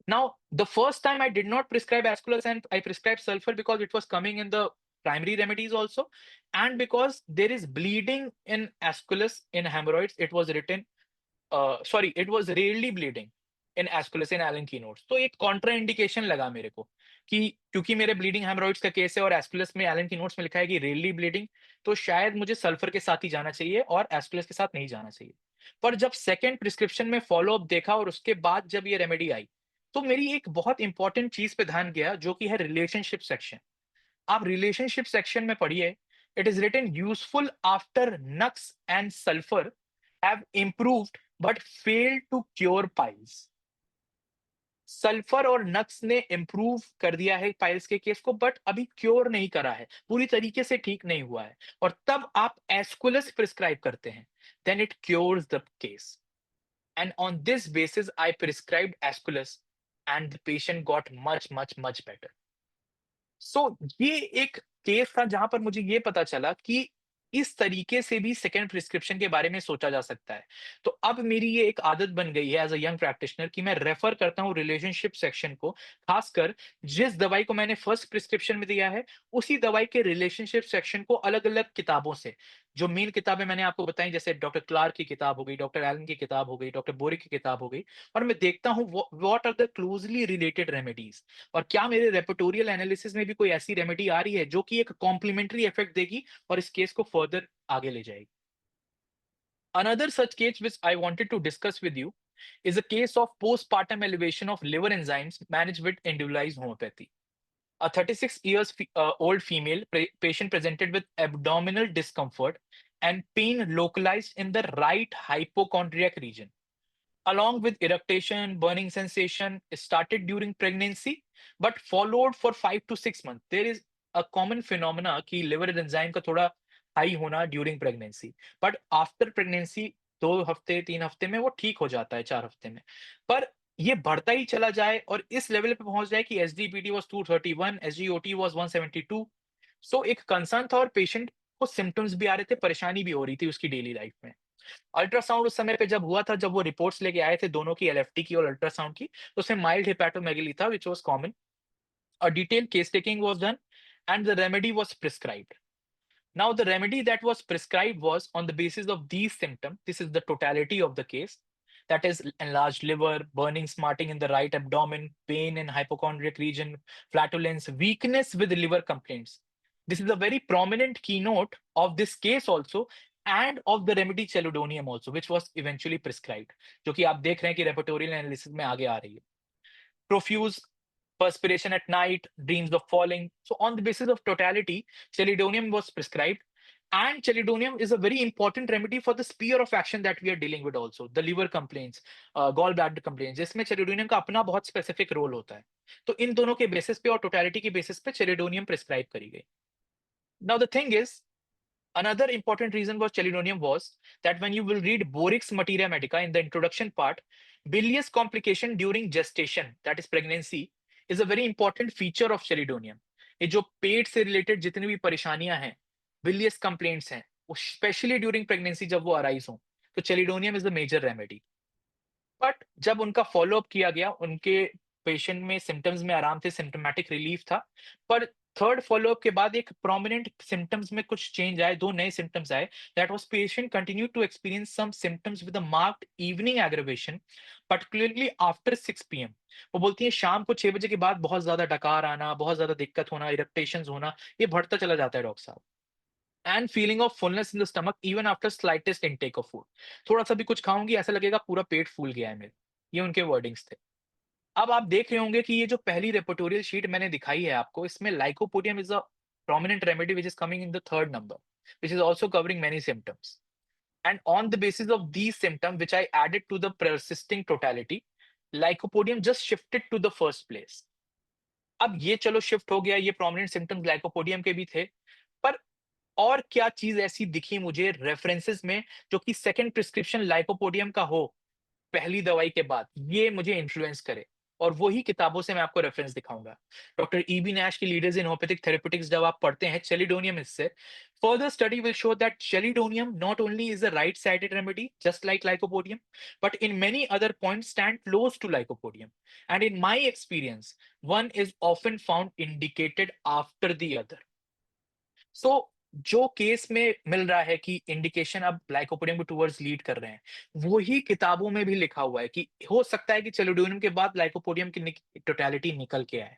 Now, the first time I did not prescribe Aeschylus and I prescribed sulfur because it was coming in the primary remedies also. And because there is bleeding in Aeschylus in hemorrhoids, it was written, sorry, it was rarely bleeding in Aeschylus in Allen keynotes. तो एक Contra indication लगा मेरे को कि क्योंकि मेरे bleeding hemorrhoids का case है और एस्कुलस में एलन की नोट्स में लिखा है कि रेयरली ब्लीडिंग, तो शायद मुझे सल्फर के साथ ही जाना चाहिए और एस्कुलस के साथ नहीं जाना चाहिए। पर जब सेकंड प्रिस्क्रिप्शन में फॉलो अप देखा और उसके बाद जब ये रेमेडी आई, तो मेरी एक बहुत इंपॉर्टेंट चीज पे ध्यान गया जो कि है रिलेशनशिप सेक्शन। आप रिलेशनशिप सेक्शन में पढ़िए, it is written useful after nux and sulphur have improved but failed to cure piles. Sulphur और नक्स ने इम्प्रूव कर दिया है पाइल्स के केस को बट अभी क्योर नहीं करा है, पूरी तरीके से ठीक नहीं हुआ है और तब आप एस्कुलस प्रिस्क्राइब करते हैं, then it cures the case and on this basis I prescribed Aeschylus and the patient got much better. सो ये एक केस था जहां पर मुझे ये पता चला कि इस तरीके से भी सेकंड प्रिस्क्रिप्शन के बारे में सोचा जा सकता है। तो अब मेरी ये एक आदत बन गई है एज अ यंग प्रैक्टिशनर कि मैं रेफर करता हूँ रिलेशनशिप सेक्शन को, खासकर जिस दवाई को मैंने फर्स्ट प्रिस्क्रिप्शन में दिया है उसी दवाई के रिलेशनशिप सेक्शन को अलग अलग किताबों से, जो मेन किताबें मैंने आपको बताई जैसे डॉक्टर क्लार्क की किताब हो गई, डॉक्टर एलन की किताब हो गई, डॉक्टर बोरिक की किताब हो गई, और मैं देखता हूँ what are the closely related remedies और क्या मेरे रेपर्टोरियल एनालिसिस में भी कोई ऐसी रेमेडी आ रही है जो कि एक कॉम्प्लीमेंट्री इफेक्ट देगी और इस केस को फर्दर आगे ले जाएगी। Another such case which I wanted to discuss with you is a case of postpartum elevation of liver enzymes managed with individualized homeopathy. A 36 years old female patient presented with abdominal discomfort and pain localized in the right hypochondriac region, along with irritation, burning sensation, started during pregnancy, but followed for 5 to 6 months. There is a common phenomena कि liver enzyme का थोड़ा high होना during pregnancy, but after pregnancy 2 हफ्ते 3 हफ्ते में वो ठीक हो जाता है, 4 हफ्ते में। पर ये बढ़ता ही चला जाए और इस लेवल पे पहुंच जाए कि S D P T was 231, S G O T was 172। So एक कंसर्न था और पेशेंट को सिम्पटम्स भी आ रहे थे, परेशानी भी हो रही थी उसकी डेली लाइफ में। अल्ट्रासाउंड उस समय पे जब हुआ था, जब वो रिपोर्ट्स लेके आए थे दोनों की, एलएफटी की और अल्ट्रासाउंड की, तो उसमें माइल्ड हेपेटोमेगाली था which was common. A detailed case taking was done and the remedy was prescribed. Now, the remedy that was prescribed was on the basis of these symptoms. This is the totality of the case. That is enlarged liver, burning, smarting in the right abdomen, pain in hypochondriac region, flatulence, weakness with liver complaints. This is a very prominent keynote of this case also and of the remedy chelidonium also, which was eventually prescribed. जो कि आप देख रहे हैं कि repertorial analysis में आगे आ रही है. Profuse perspiration at night, dreams of falling. So, on the basis of totality, chelidonium was prescribed. And chelidonium is a very important remedy for the sphere of action that we are dealing with also, the liver complaints, gallbladder complaints, जिसमें chelidonium का अपना बहुत specific role होता है. तो इन दोनों के basis पे और totality के basis पे chelidonium prescribe करी गई. Now the thing is, another important reason was chelidonium was that when you will read Borix Materia Medica in the introduction part, bilious complication during gestation, that is pregnancy, is a very important feature of chelidonium. ये जो पेट से related जितनी भी परेशानियां हैं, bilious complaints हैं, specially during pregnancy जब वो अराइज हो, तो chelidonium is the major remedy. But जब उनका फॉलोअप किया गया, उनके पेशेंट में सिम्टम्स में आराम थे, सिम्टोमेटिक रिलीफ था, पर थर्ड फॉलोअप के बाद एक प्रोमिनेंट सिम्टम्स में कुछ चेंज आए, 2 नए सिम्टम्स आए, that was patient continue to experience some symptoms with a marked evening aggravation, particularly after 6 PM. वो बोलती है शाम को 6 बजे के बाद बहुत ज़्यादा डकार आना, बहुत ज़्यादा दिक्कत होना, इरेक्टेशंस होना, ये बढ़ता चला जाता है डॉक्टर साहब। And feeling of fullness in the stomach even after slightest intake of food. थोड़ा सा भी कुछ खाऊंगी ऐसा लगेगा पूरा पेट फूल गया है मेरे। ये उनके वर्डिंग्स थे। अब आप देख रहे होंगे कि ये जो पहली रेपोर्टोरियल शीट मैंने दिखाई है आपको, इसमें lycopodium is a prominent remedy which is coming in the third number, which is also covering many symptoms. And on the basis of these symptoms, which I added to the persisting totality, lycopodium just shifted to the first place. अब ये चलो shift हो गया, ये prominent symptoms lycopodium के भी थे, पर और क्या चीज ऐसी दिखी मुझे रेफरेंसेस में जो कि सेकंड प्रिस्क्रिप्शन लाइकोपोडियम का हो पहली दवाई के बाद, ये मुझे इन्फ्लुएंस करे, और वही किताबों से मैं आपको रेफरेंस दिखाऊंगा। डॉक्टर ईबी नैश की लीडर्स इन होम्योपैथिक थेरेपेटिक्स जब आप पढ़ते हैं चेलिडोनियम, इससे further study will show that chelidonium not only is a right sided remedy just like lycopodium, but in many other points stand close to lycopodium, and in my experience one is often found indicated after the other. So जो case में मिल रहा है कि indication अब lycopodium को towards lead कर रहे हैं, वही किताबों में भी लिखा हुआ है कि हो सकता है कि चेलिडोनियम के बाद लाइकोपोडियम की टोटलिटी निकल के आए।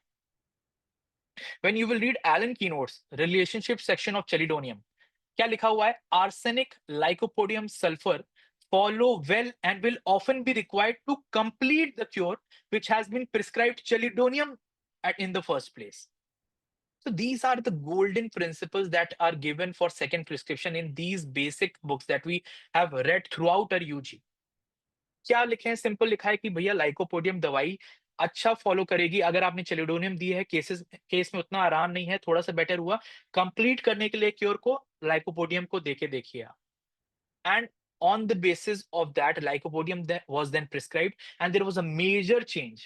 When you will read Allen keynotes relationship section of chelidonium, क्या लिखा हुआ है? Arsenic, lycopodium, sulphur follow well and will often be required to complete the cure which has been prescribed chelidonium in the first place. So these are the golden principles that are given for second prescription in these basic books that we have read throughout our UG. क्या लिखे हैं? Simple लिखा है कि भैया lycopodium दवाई अच्छा follow करेगी अगर आपने चेलिडोनियम दी है, केस में उतना आराम नहीं है, थोड़ा सा बेटर हुआ, कंप्लीट करने के लिए क्योर को लाइकोपोडियम को देके देखिए आप। And on the basis of that lycopodium was then prescribed and there was a major change.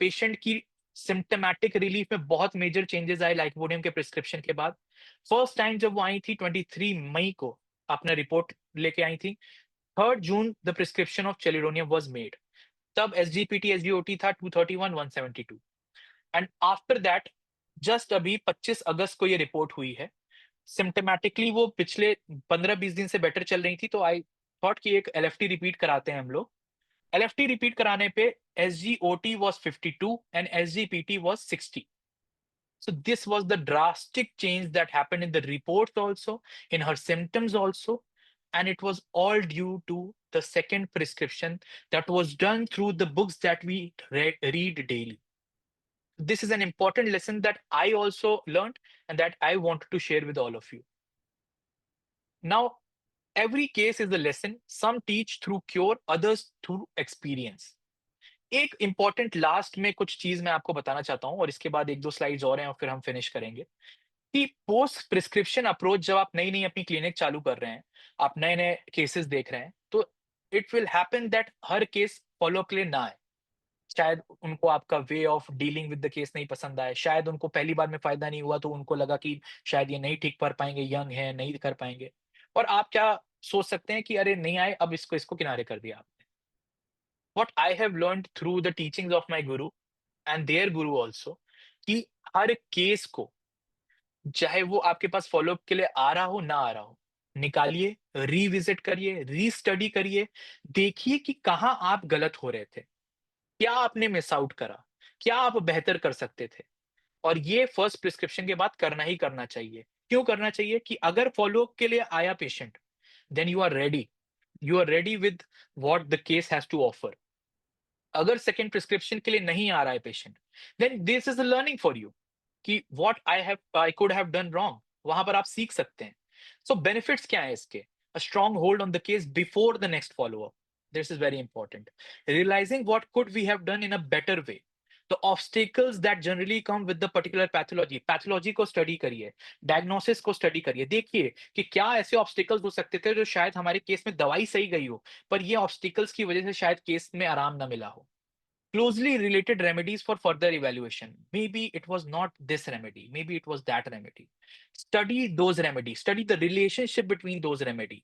Patient की सिम्टोमेटिक रिलीफ में बहुत मेजर चेंजेस आए लाइकोपोडियम के प्रिस्क्रिप्शन के बाद। फर्स्ट टाइम जब वो आई थी 23 मई को अपना रिपोर्ट लेके आई थी, 3 जून the prescription of chelidonium was made. तब एसजीपीटी एसजीओटी था 231 172, एंड आफ्टर दैट जस्ट अभी 25 अगस्त को ये रिपोर्ट हुई है। सिम्टोमेटिकली वो पिछले 15-20 दिन से बेटर चल रही थी, तो आई थॉट कि एक एलएफटी रिपीट कराते हैं हम लोग। LFT रिपीट कराने पे SGOT was 52 and SGPT was 60. So this was the drastic change that happened in the reports also, in her symptoms also, and it was all due to the second prescription that was done through the books that we read daily. This is an important lesson that I also learned and that I wanted to share with all of you. Now, every case is a lesson. Some teach through cure, others through experience. एक important last में कुछ चीज मैं आपको बताना चाहता हूं और इसके बाद 1-2 स्लाइड्स और हैं और फिर हम फिनिश करेंगे कि पोस्ट प्रिस्क्रिप्शन अप्रोच जब आप नई नई अपनी क्लिनिक चालू कर रहे हैं, आप नए नए केसेस देख रहे हैं, तो it will happen that her case follow के लिए ना आए। शायद उनको आपका way of dealing with the case नहीं पसंद आया, शायद उनको पहली बार में फ़ायदा नहीं हुआ तो उनको लगा कि शायद ये नहीं ठीक कर पाएँगे, यंग है, नहीं कर पाएँगे। और आप क्या सोच सकते हैं कि अरे नहीं आए, अब इसको किनारे कर दिया आपने। What I have learned through the teachings of my Guru and there Guru also, कि हर केस को, चाहे वो आपके पास फ़ॉलो-अप के लिए आ रहा हो, ना आ रहा हो, निकालिए, रिविज़िट करिए, री-स्टडी करिए, देखिए कि कहाँ आप गलत हो रहे थे। क्या आपने मिस आउट करा? क्या आप बेहतर कर सकते थे? और ये फर्स्ट प्रिस्क्रिप्शन के बाद करना ही करना चाहिए। क्यों करना चाहिए? कि अगर फ़ॉलो-अप के लिए आया patient, then you are ready. You are ready with what the case has to offer. अगर सेकंड प्रिस्क्रिप्शन के लिए नहीं आ रहा है patient, then this is a learning for you, कि what I could have done wrong, वहाँ पर आप सीख सकते हैं। सो बेनिफिट्स क्या हैं इसके? A strong hold on the case before the next follow-up. This is very important. Realizing what could we have done in a better way. The obstacles that generally come with the particular pathology को study करिए, diagnosis को study करिए, देखिए कि क्या ऐसे obstacles हो सकते थे जो शायद हमारे केस में दवाई सही गई हो, पर ये ऑब्स्टिकल्स की वजह से शायद केस में आराम ना मिला हो। Closely related remedies for further evaluation. Maybe it was not this remedy, maybe it was that remedy. Study those remedies, study the relationship between those remedy.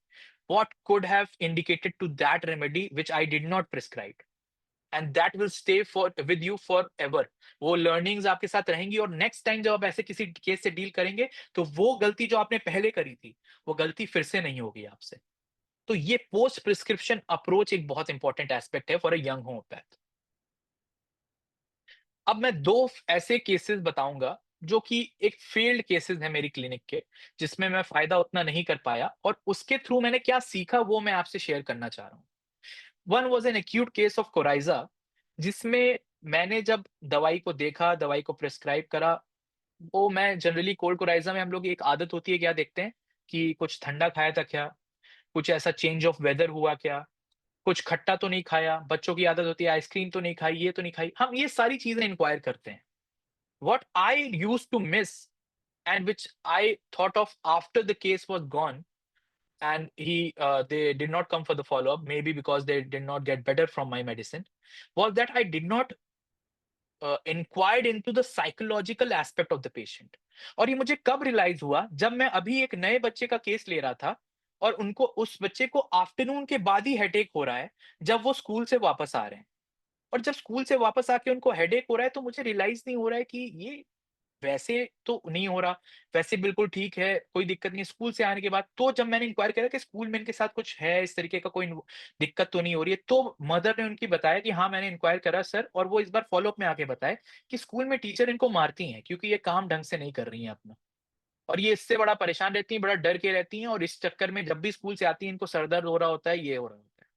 What could have indicated to that remedy which I did not prescribe? And that will stay for with you forever. वो learnings आपके साथ रहेंगी और next time जब आप ऐसे किसी case से डील करेंगे, तो वो गलती जो आपने पहले करी थी, वो गलती फिर से नहीं होगी आपसे। तो ये पोस्ट प्रिस्क्रिप्शन अप्रोच एक बहुत इंपॉर्टेंट एस्पेक्ट है फॉर अ यंग होम्योपैथ। अब मैं 2 ऐसे केसेस बताऊँगा, जो कि एक फेल्ड केसेस हैं मेरी क्लिनिक के, जिसमें मैं फ़ायदा उतना नहीं कर पाया और उसके थ्रू मैंने क्या सीखा वो मैं आपसे शेयर करना चाह रहा हूँ। One was an acute case of coryza, जिसमें मैंने जब दवाई को देखा, दवाई को प्रिस्क्राइब करा, वो मैं जनरली कोल्ड कोराइज़ा में हम लोग की एक आदत होती है, क्या देखते हैं कि कुछ ठंडा खाया था क्या? कुछ ऐसा चेंज ऑफ वेदर हुआ क्या? कुछ खट्टा तो नहीं खाया? बच्चों की आदत होती है आइसक्रीम तो नहीं खाई, ये तो नहीं खाई। हम ये सारी चीज़ें इंक्वायर करते हैं। What I used to miss and which I thought of after the case was gone and they did not come for the follow-up, maybe because they did not get better from my medicine, was that I did not inquired into the psychological aspect of the patient. और ये मुझे कब realise हुआ, जब मैं अभी एक नए बच्चे का केस ले रहा था और उनको उस बच्चे को आफ्टरनून के बाद ही हेडेक हो रहा है, जब वो स्कूल से वापस आ रहे हैं। और जब स्कूल से वापस आके उनको हेडेक हो रहा है, तो मुझे रियलाइज नहीं हो रहा है कि ये वैसे तो नहीं हो रहा, वैसे बिल्कुल ठीक है, कोई दिक्कत नहीं है। स्कूल से आने के बाद तो जब मैंने इंक्वायरी करा कि स्कूल में इनके साथ कुछ है, इस तरीके का कोई दिक्कत तो नहीं हो रही है, तो मदर ने उनकी बताया कि हाँ, मैंने इंक्वायर करा सर, और वो इस बार फ़ॉलो-अप में आके बताए कि स्कूल में टीचर इनको मारती हैं क्योंकि ये काम ढंग से नहीं कर रही हैं अपना। और ये इससे बड़ा परेशान रहती हैं, बड़ा डर के रहती हैं और इस चक्कर में जब भी स्कूल से आती हैं, इनको सर दर्द हो रहा होता है, ये हो रहा होता है।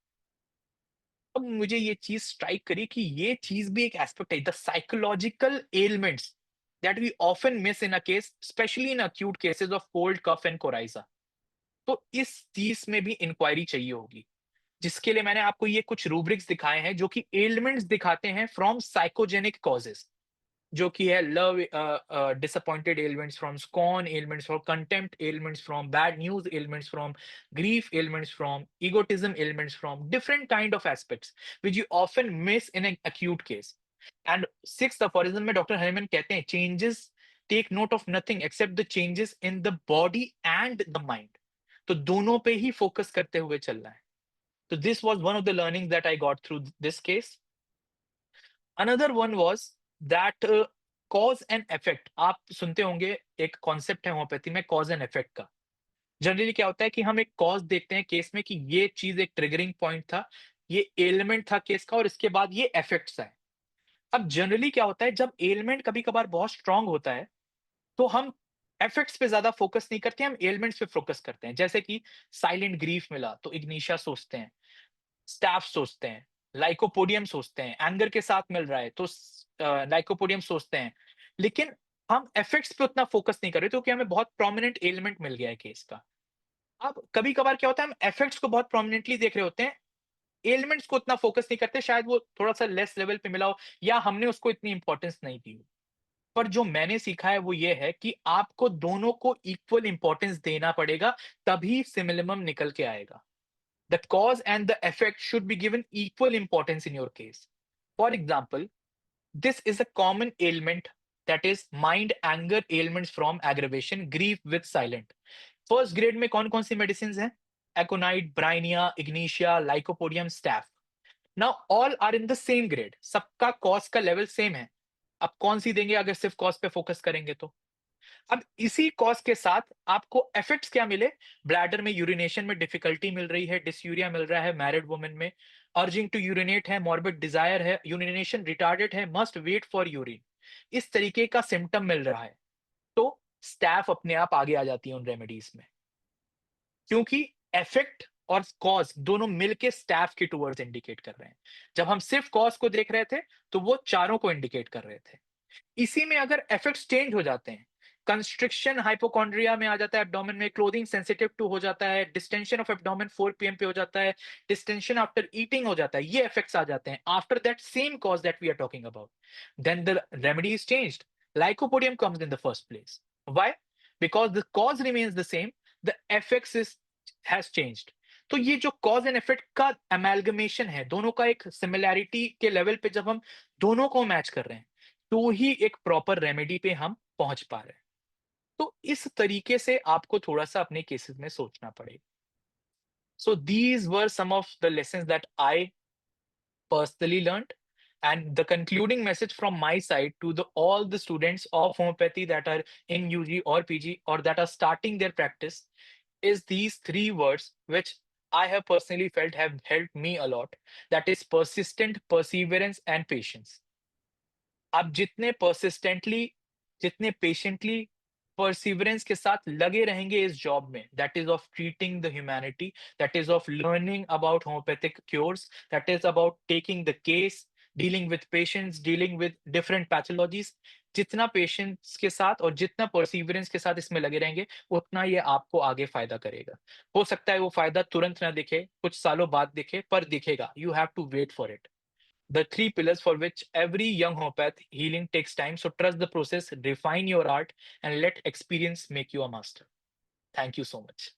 अब मुझे ये चीज़ स्ट्राइक करी कि ये चीज़ भी एक एस्पेक्ट है, the psychological elements that we often miss in a case, specially in acute cases of cold, cough and coryza. तो इस चीज़ में भी इंक्वायरी चाहिए होगी, जिसके लिए मैंने आपको ये कुछ रूब्रिक्स दिखाए हैं, जो कि एलिमेंट्स दिखाते हैं फ्रॉम साइकोजेनिक कॉजेज़। जो कि है love disappointed ailments from scorn ailments from contempt ailments from bad news ailments from grief ailments from egotism ailments from different kind of aspects which you often miss in an acute case. And sixth aphorism में doctor Hahnemann कहते हैं, changes take note of nothing except the changes in the body and the mind. तो दोनों पे ही focus करते हुए चलना है। तो this was one of the learnings that I got through this case. Another one was that cause and effect. आप सुनते होंगे, एक कॉन्सेप्ट है होम्योपैथी में कॉज एंड इफेक्ट का। जनरली क्या होता है कि हम एक कॉज देखते हैं केस में कि ये चीज एक ट्रिगरिंग पॉइंट था, ये एलिमेंट था केस का, और इसके बाद ये इफेक्ट्स आए। अब जनरली क्या होता है, जब एलिमेंट कभी कभार बहुत स्ट्रांग होता है, तो हम इफेक्ट्स पे ज्यादा फोकस नहीं करते, हम एलिमेंट्स पे फोकस करते हैं। जैसे कि साइलेंट ग्रीफ मिला तो इग्निशिया सोचते हैं, स्टाफ सोचते हैं, लाइकोपोडियम सोचते हैं, एंगर के साथ मिल रहा है तो लाइकोपोडियम सोचते हैं। लेकिन हम इफेक्ट्स पे उतना फोकस नहीं कर रहे क्योंकि हमें बहुत प्रोमिनेंट एलिमेंट मिल गया है केस का। अब कभी-कभार क्या होता है, हम इफेक्ट्स को बहुत प्रोमिनेंटली देख रहे होते हैं, एलिमेंट्स को उतना फोकस नहीं करते, शायद वो थोड़ा-सा लेस लेवल पे मिला हो या हमने उसको इतनी इंपॉर्टेंस नहीं दी हो। पर जो मैंने सीखा है वो ये है कि आपको दोनों को इक्वल इंपॉर्टेंस देना पड़ेगा, तभी सिमिलिमम निकल के आएगा। The cause and the effect should be given equal importance in your case. For example, this is a common ailment, that is mind anger ailments from aggravation, grief with silent. First grade में कौन कौन सी medicine हैं? Aconite, bryonia, ignatia, lycopodium, staph. Now all are in the same grade, सबका cost का level same है. अब कौन सी देंगे अगर सिर्फ कॉस्ट पे फोकस करेंगे तो? अब इसी कॉज के साथ आपको इफेक्ट्स क्या मिले? ब्लैडर में यूरिनेशन में डिफिकल्टी मिल रही है, डिसयूरिया मिल रहा है मैरिड वुमेन में, अर्जिंग टू यूरिनेट है, मॉर्बिड डिजायर है, यूरिनेशन रिटार्डेड है, मस्ट वेट फॉर यूरिन, इस तरीके का सिम्टम मिल रहा है. तो स्टाफ अपने आप आगे आ जाती है उन रेमेडीज में, क्योंकि इफेक्ट और कॉज दोनों मिलके स्टाफ के टूवर्ड्स इंडिकेट कर रहे हैं. जब हम सिर्फ कॉज को देख रहे थे तो वो चारों को इंडिकेट कर रहे थे. इसी में अगर इफेक्ट्स चेंज हो जाते हैं, कंस्ट्रिक्शन हाइपोकॉन्ड्रिया में आ जाता है एब्डोमेन में, क्लोथिंग सेंसिटिव टू हो जाता है, डिस्टेंशन ऑफ एब्डोमेन 4 पीएम पे हो जाता है, डिस्टेंशन आफ्टर ईटिंग हो जाता है, ये इफेक्ट्स आ जाते हैं after that same cause that we are talking about, then the remedy is changed. Lycopodium comes in the first place. Why? Because the cause remains the same, the effects is has changed. तो ये जो cause and effect का amalgamation है, दोनों का एक similarity के level पे जब हम दोनों को मैच कर रहे हैं, तो ही एक प्रॉपर रेमेडी पे हम पहुंच पा रहे हैं. तो इस तरीके से आपको थोड़ा-सा अपने केसेस में सोचना पड़ेगा. So these were some of the lessons that I personally learned, and the concluding message from my side to all the students of homeopathy that are in UG or PG or that are starting their practice is these three words, which I have personally felt have helped me a lot. That is persistent, perseverance, and patience. आप जितने persistently, जितने patiently, perseverance के साथ लगे रहेंगे इस job में, that is of treating the humanity, that is of learning about homeopathic cures, that is about taking the case, dealing with patients, dealing with different pathologies, जितना पेशेंस के साथ और जितना परसिवरेंस के साथ इसमें लगे रहेंगे, उतना ये आपको आगे फायदा करेगा. हो सकता है वो फायदा तुरंत ना दिखे, कुछ सालों बाद दिखे, पर दिखेगा. You have to wait for it. The three pillars for which every young homeopath healing takes time. So trust the process, refine your art, and let experience make you a master. Thank you so much.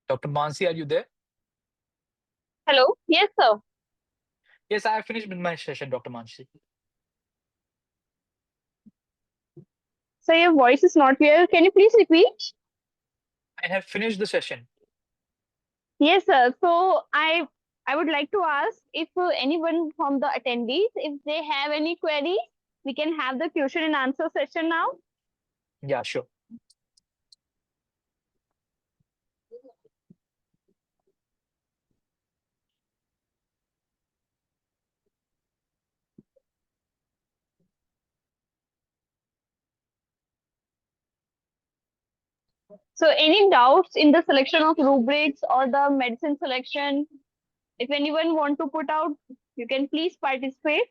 Dr. Mansi, are you there? Hello. Yes, sir. Yes, I have finished with my session, Dr. Mansi. So your voice is not clear. Can you please repeat? I have finished the session. Yes, sir. So I would like to ask if anyone from the attendees, if they have any queries, we can have the question and answer session now. Yeah, sure. So any doubts in the selection of rubrics or the medicine selection? If anyone want to put out, you can please participate.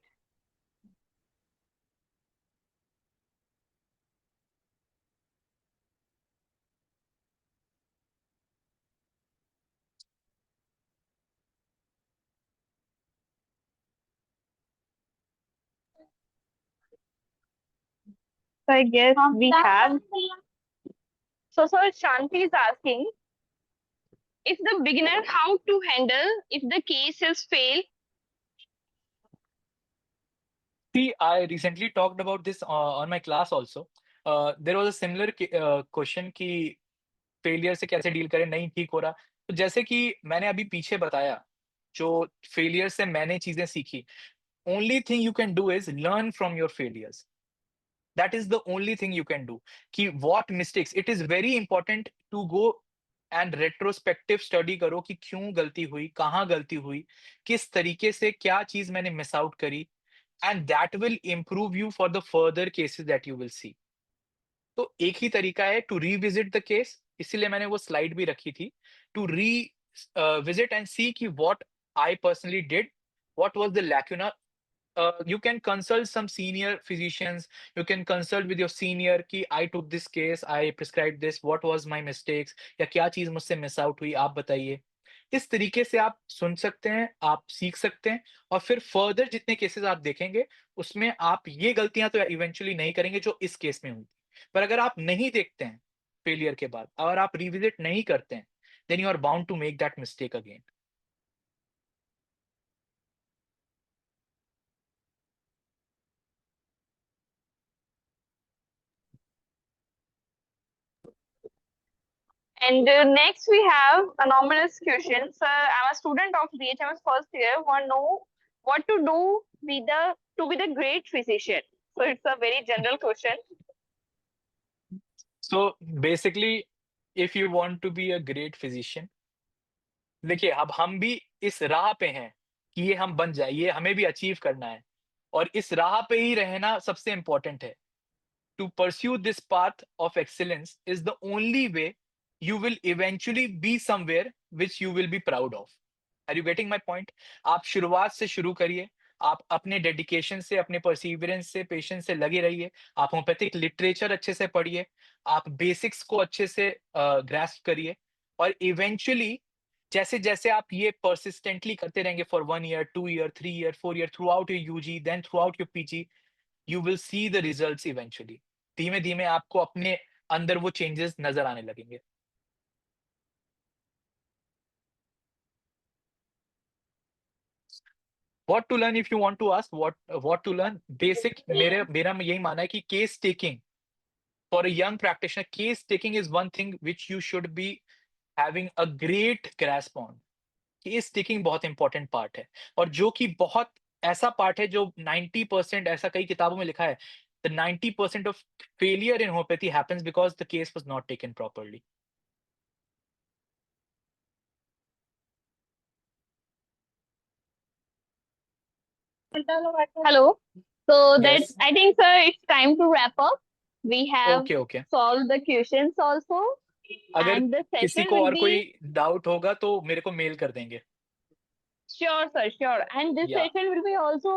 So I guess we have. So Shanti is asking if the beginner how to handle if the case is failed. See, I recently talked about this on my class also. There was a similar question कि failure से कैसे deal करें, नहीं ठीक हो रहा. तो जैसे कि मैंने अभी पीछे बताया, जो फेलियर से मैंने चीजें सीखी, only thing you can do is learn from your failures. That is the only thing you can do. कि what mistakes, it is very important to go and retrospective study करो कि क्यों गलती हुई, कहाँ गलती हुई, किस तरीके से क्या चीज मैंने मिस आउट करी, and that will improve you for the further cases that you will see. तो एक ही तरीका है to revisit the case, इसीलिए मैंने वो स्लाइड भी रखी थी, to revisit and see कि what I personally did, what was the lacuna, you can consult some senior physicians. You can consult with your senior कि I took this case, I prescribed this, what was my mistakes, या क्या चीज मुझसे miss out हुई, आप बताइए। इस तरीके से आप सुन सकते हैं, आप सीख सकते हैं, और फिर फर्दर जितने केसेस आप देखेंगे उसमें आप ये गलतियां तो इवेंचुअली नहीं करेंगे जो इस केस में हुई। पर अगर आप नहीं देखते हैं फेलियर के बाद, और आप रिविजिट नहीं करते हैं, then you are bound to make that mistake again. And next we have anonymous questions. I'm a student of BHMS first year. Want to know what to do to be the great physician. So it's a very general question. So basically, if you want to be a great physician, देखिए अब हम भी इस राह पे हैं कि ये हम बन जाए, ये हमें भी अचीव करना है, और इस राह पे ही रहना सबसे इम्पोर्टेंट है। To pursue this path of excellence is the only way you will eventually be somewhere which you will be proud of. Are you getting my point? आप शुरुआत से शुरू करिए, आप अपने डेडिकेशन से, अपने परसिवियरेंस से, पेशेंस से लगे रहिए, आप होम्योपैथिक लिटरेचर अच्छे से पढ़िए, आप बेसिक्स को अच्छे से ग्रास्प करिए, और इवेंचुअली जैसे-जैसे आप ये पर्सिस्टेंटली करते रहेंगे for 1 year, 2 year, 3 year, 4 year, throughout your UG, then throughout your PG, you will see the results eventually. धीमे-धीमे आपको अपने अंदर वो चेंजेस नज़र आने लगेंगे। What to learn, if you want to ask what to learn, basic मेरा यही मानना है कि case taking for a young practitioner, case taking is one thing which you should be having a great grasp on. Case taking बहुत important part है, और जो कि बहुत ऐसा पार्ट है जो 90% ऐसा कई किताबों में लिखा है, the 90% of failure in homeopathy happens because the case was not taken properly. Hello. So that's, yes, I think, sir, it's time to wrap up. We have okay, okay. solved the questions also, अगर and the किसी session को will और कोई be doubt होगा तो मेरे को mail कर देंगे। sure, sir, sure. And this या session will be also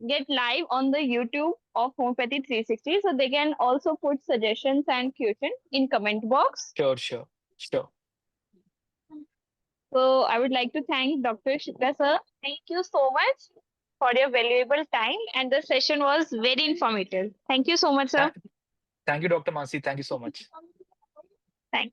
get live on the YouTube of Homeopathy 360, so they can also put suggestions and questions in comment box. Sure, sure, sure. So I would like to thank Dr. Shikha sir. Thank you so much for your valuable time, and the session was very informative. Thank you so much, sir. Thank you doctor Mansi, thank you so much. Thank